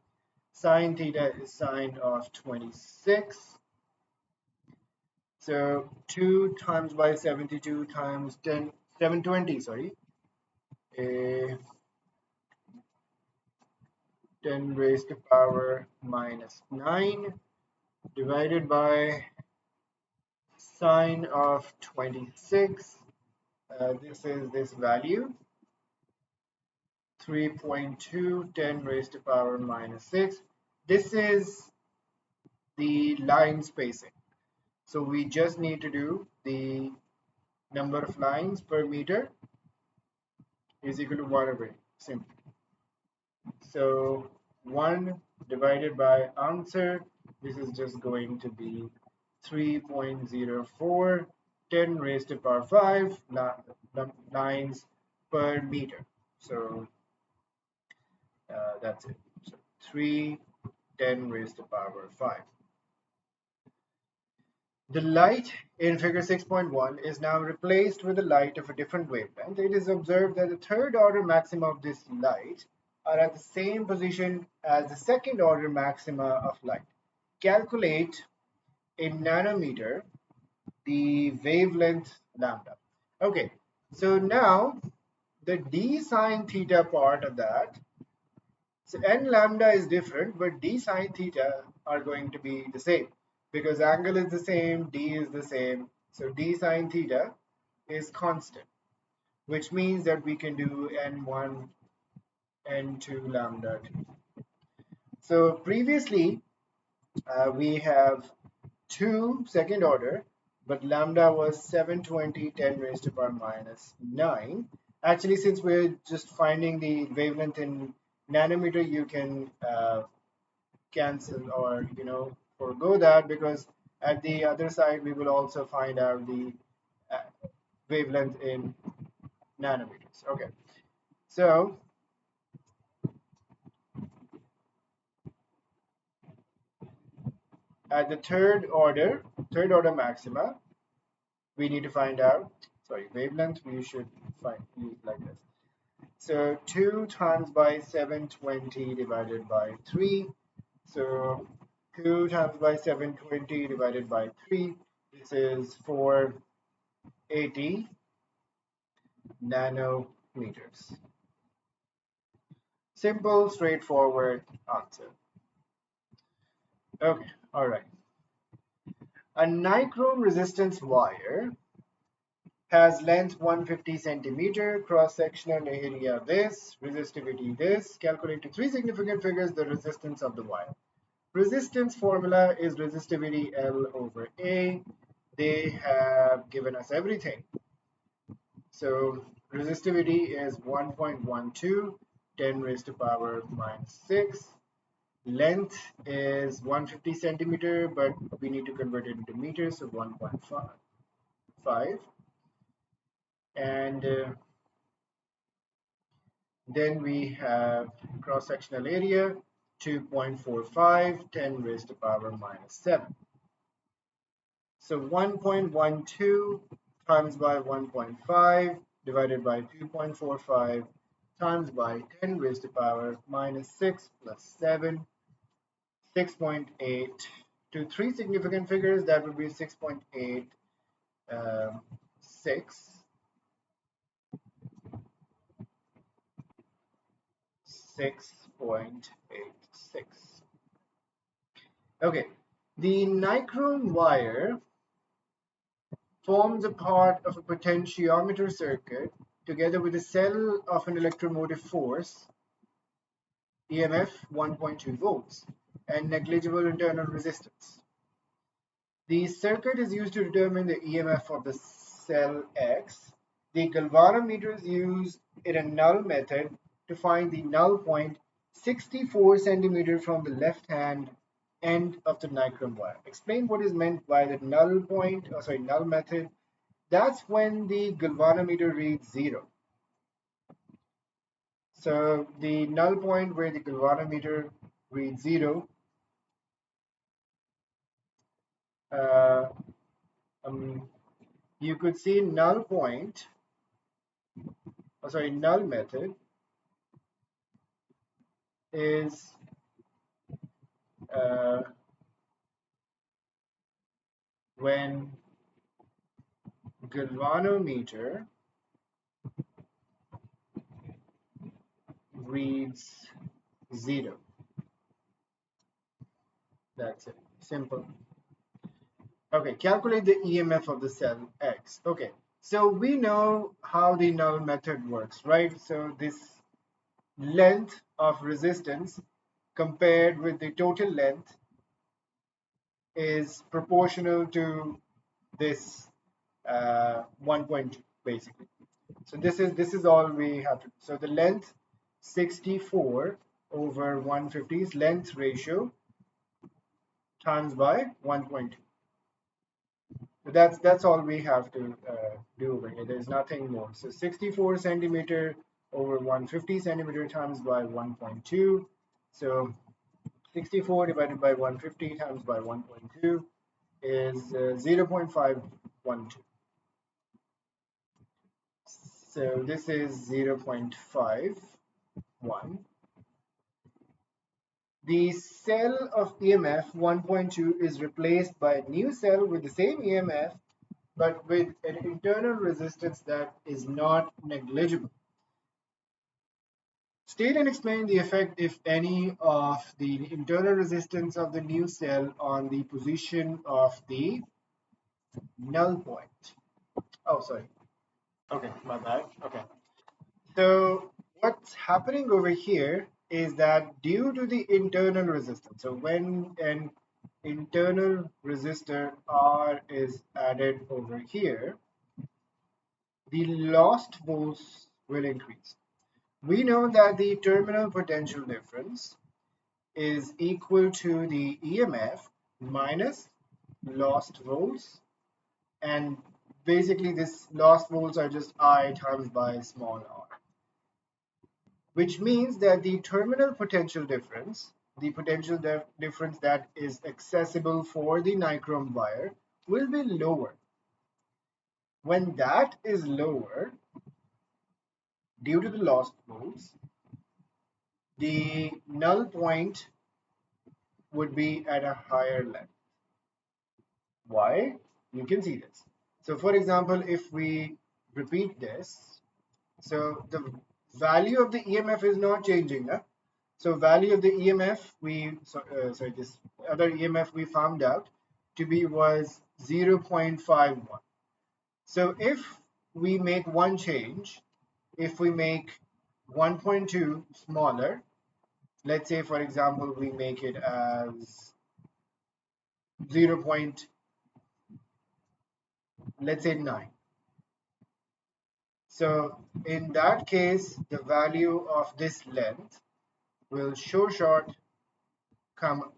Sine theta is sine of 26. So 2 times by 72 times 10, 720, sorry, 10 raised to power minus 9 divided by sine of 26. This is this value, 3.2, 10 raised to power minus 6. This is the line spacing. So we just need to do the number of lines per meter is equal to 1 over 8. Simple. So 1 divided by answer, this is just going to be 3.04, 10 raised to power 5 lines per meter. So that's it. So 3, 10 raised to power 5. The light in figure 6.1 is now replaced with a light of a different wavelength. It is observed that the third order maxima of this light are at the same position as the second order maxima of light. Calculate in nanometer the wavelength lambda. Okay, so now the d sine theta part of that, so n lambda is different, but d sine theta are going to be the same because angle is the same, d is the same. So d sine theta is constant, which means that we can do n1, n2 lambda 2. So previously we have 2 second order, but lambda was 720, 10 raised to power minus 9. Actually, since we're just finding the wavelength in nanometer, you can cancel or forego that, because at the other side we will also find out the uh, wavelength in nanometers. Okay, so at the third order maxima, we need to find out, sorry, wavelength we should use like this. So 2 times by 720 divided by 3. So 2 times by 720 divided by 3. This is 480 nanometers. Simple, straightforward answer. Okay, all right. A nichrome resistance wire has length 150 centimeter, cross-sectional area this, resistivity this. Calculate to 3 significant figures the resistance of the wire. Resistance formula is resistivity L over A. They have given us everything. So resistivity is 1.12, 10 raised to power minus 6. Length is 150 centimeter, but we need to convert it into meters, so 1.5. And then we have cross-sectional area, 2.45, 10 raised to power minus 7. So 1.12 times by 1.5 divided by 2.45 times by 10 raised to power minus 6 plus 7, 6.8. To 3 significant figures, that would be 6.8, 6, 6.86. Okay, the nichrome wire forms a part of a potentiometer circuit together with a cell of an electromotive force, EMF 1.2 volts, and negligible internal resistance. The circuit is used to determine the EMF of the cell X. The galvanometer is used in a null method to find the null point 64 centimeter from the left hand end of the nichrome wire. Explain what is meant by the null point, null method. That's when the galvanometer reads 0. So the null point where the galvanometer reads 0, uh, um, you could see null point, null method is uh, when galvanometer reads 0. That's it. Simple. Okay, calculate the EMF of the cell X. Okay, so we know how the null method works, right? So this length of resistance compared with the total length is proportional to this 1.2 basically. So this is all we have to do. So the length 64 over 150 is length ratio times by 1.2. So that's all we have to do over here. There's nothing more. So 64 centimeter over 150 centimeter times by 1.2. So 64 divided by 150 times by 1.2 is 0.512. So this is 0.51. The cell of EMF 1.2 is replaced by a new cell with the same EMF but with an internal resistance that is not negligible. State and explain the effect, if any, of the internal resistance of the new cell on the position of the null point. Oh, sorry. Okay, my bad. Okay. So what's happening over here is that due to the internal resistance, so when an internal resistor R is added over here, the lost volts will increase. We know that the terminal potential difference is equal to the EMF minus lost volts, and basically this lost volts are just I times by small r, which means that the terminal potential difference, the potential difference that is accessible for the nichrome wire, will be lower. When that is lower, due to the lost volts, the null point would be at a higher length. Why? You can see this. So for example, if we repeat this, so the value of the EMF is not changing. Huh? So value of the EMF, sorry, this other EMF we found out to be was 0.51. So if we make one change, if we make 1.2 smaller, let's say for example we make it as 0. Let's say 9. So in that case, the value of this length will sure short come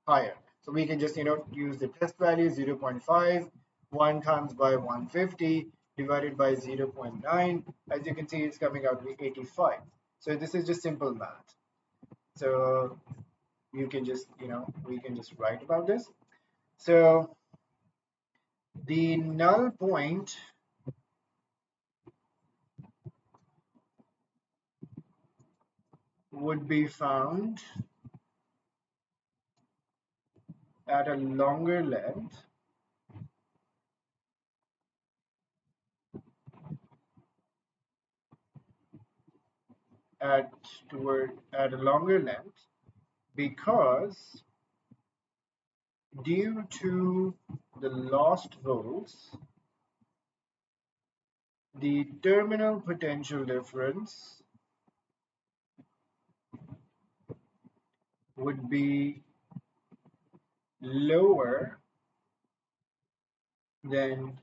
higher. So we can just use the test value 0.5, 1 times by 150 divided by 0.9. As you can see, it's coming out to be 85. So this is just simple math. So you can just we can just write about this. So the null point would be found at a longer length at a longer length because due to the lost volts, the terminal potential difference would be lower than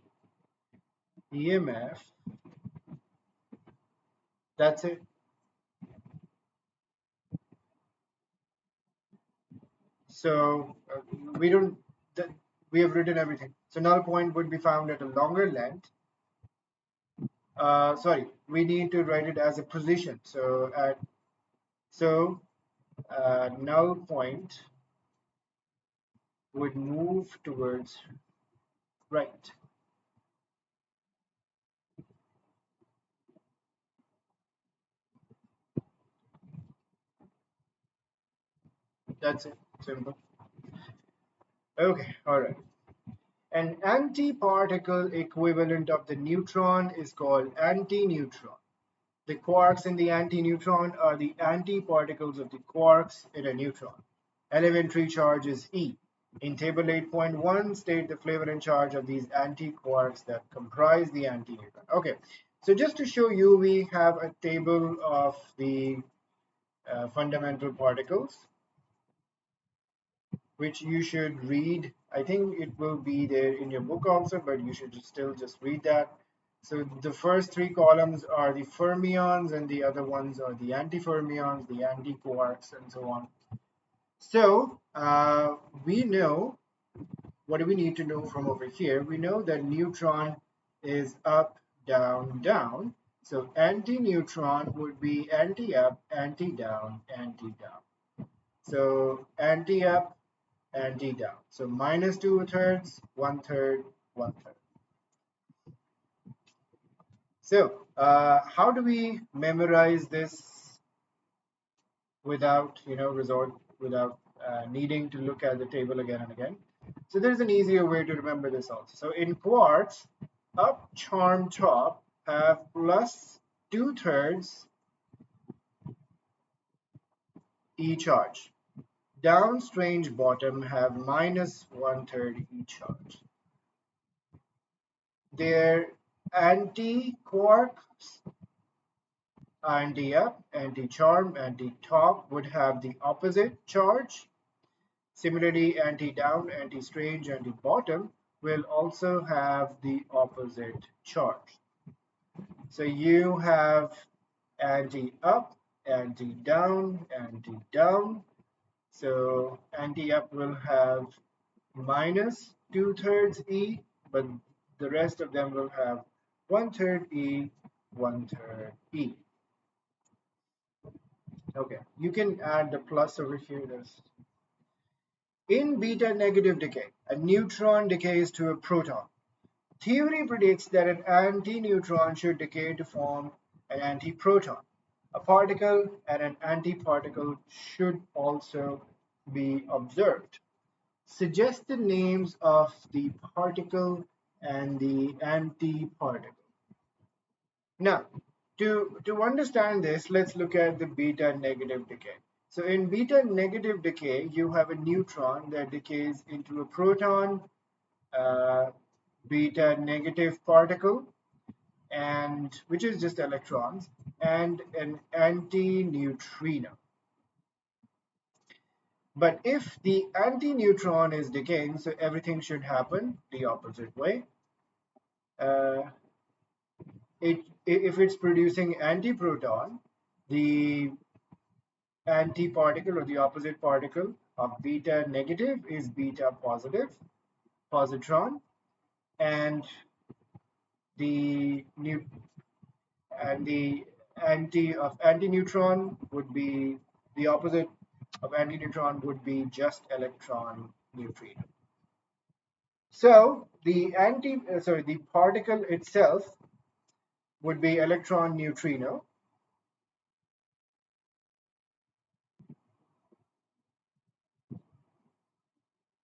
EMF. That's it. So we don't. We have written everything. So null point would be found at a longer length sorry, we need to write it as a position. So null point would move towards right. That's it. Simple. Okay, all right. An antiparticle equivalent of the neutron is called antineutron. The quarks in the antineutron are the antiparticles of the quarks in a neutron. Elementary charge is E. In table 8.1, state the flavor and charge of these antiquarks that comprise the antineutron. Okay, so just to show you, we have a table of the fundamental particles, which you should read. I think it will be there in your book also, but you should still just read that. So the first three columns are the fermions, and the other ones are the antifermions, the antiquarks, and so on. So we know, what do we need to know from over here? We know that neutron is up, down, down. So anti-neutron would be anti-up, anti-down, anti-down. So anti-up, anti-down. So minus 2/3, 1/3, 1/3. So how do we memorize this without, without needing to look at the table again and again? So there's an easier way to remember this also. So in quarks, up, charm, top have plus 2/3 E charge. Down, strange, bottom have minus 1/3 E charge. Their anti-quarks, anti-up, anti-charm, anti-top would have the opposite charge. Similarly, anti-down, anti-strange, anti-bottom will also have the opposite charge. So you have anti-up, anti-down, anti-down. So anti-up will have minus 2/3 E, but the rest of them will have 1/3 E, 1/3 E. Okay, you can add the plus over here. In beta negative decay, a neutron decays to a proton. Theory predicts that an antineutron should decay to form an antiproton. A particle and an antiparticle should also be observed. Suggest the names of the particle and the antiparticle. Now, to understand this, let's look at the beta negative decay. So in beta negative decay, you have a neutron that decays into a proton, beta negative particle, and which is just electrons, and an antineutrino. But if the antineutron is decaying, so everything should happen the opposite way. Uh, if it's producing antiproton, the antiparticle or the opposite particle of beta negative is beta positive, positron, and the new and the antineutron would be the opposite of antineutron would be just electron neutrino. So the particle itself would be electron neutrino,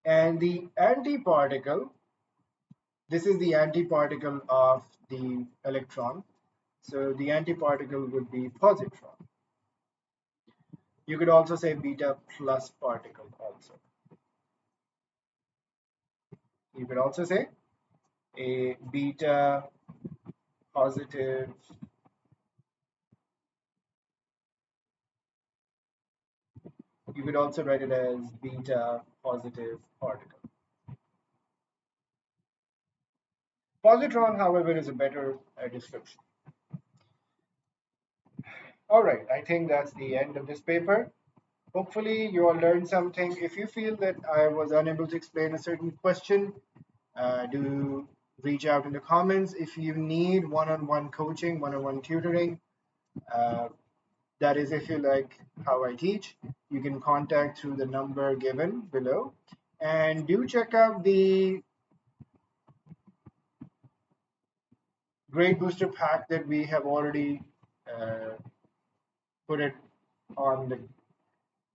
and the antiparticle, this is the antiparticle of the electron, so the antiparticle would be positron. You could also say beta plus particle also. You could also say a beta positive you could also write it as beta positive particle. Positron, however, is a better description. All right, I think that's the end of this paper. Hopefully you all learned something. If you feel that I was unable to explain a certain question, do reach out in the comments. If you need one-on-one coaching, one-on-one tutoring, uh, that is if you like how I teach, you can contact through the number given below. And do check out the great booster pack that we have already uh, put it on the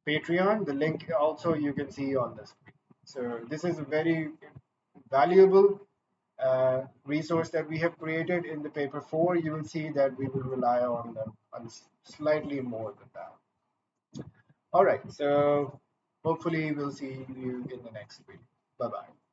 Patreon. The link also you can see on the screen. So this is a very valuable resource that we have created. In the paper 4, you will see that we will rely on slightly more than that. All right, so hopefully we'll see you in the next video. Bye bye.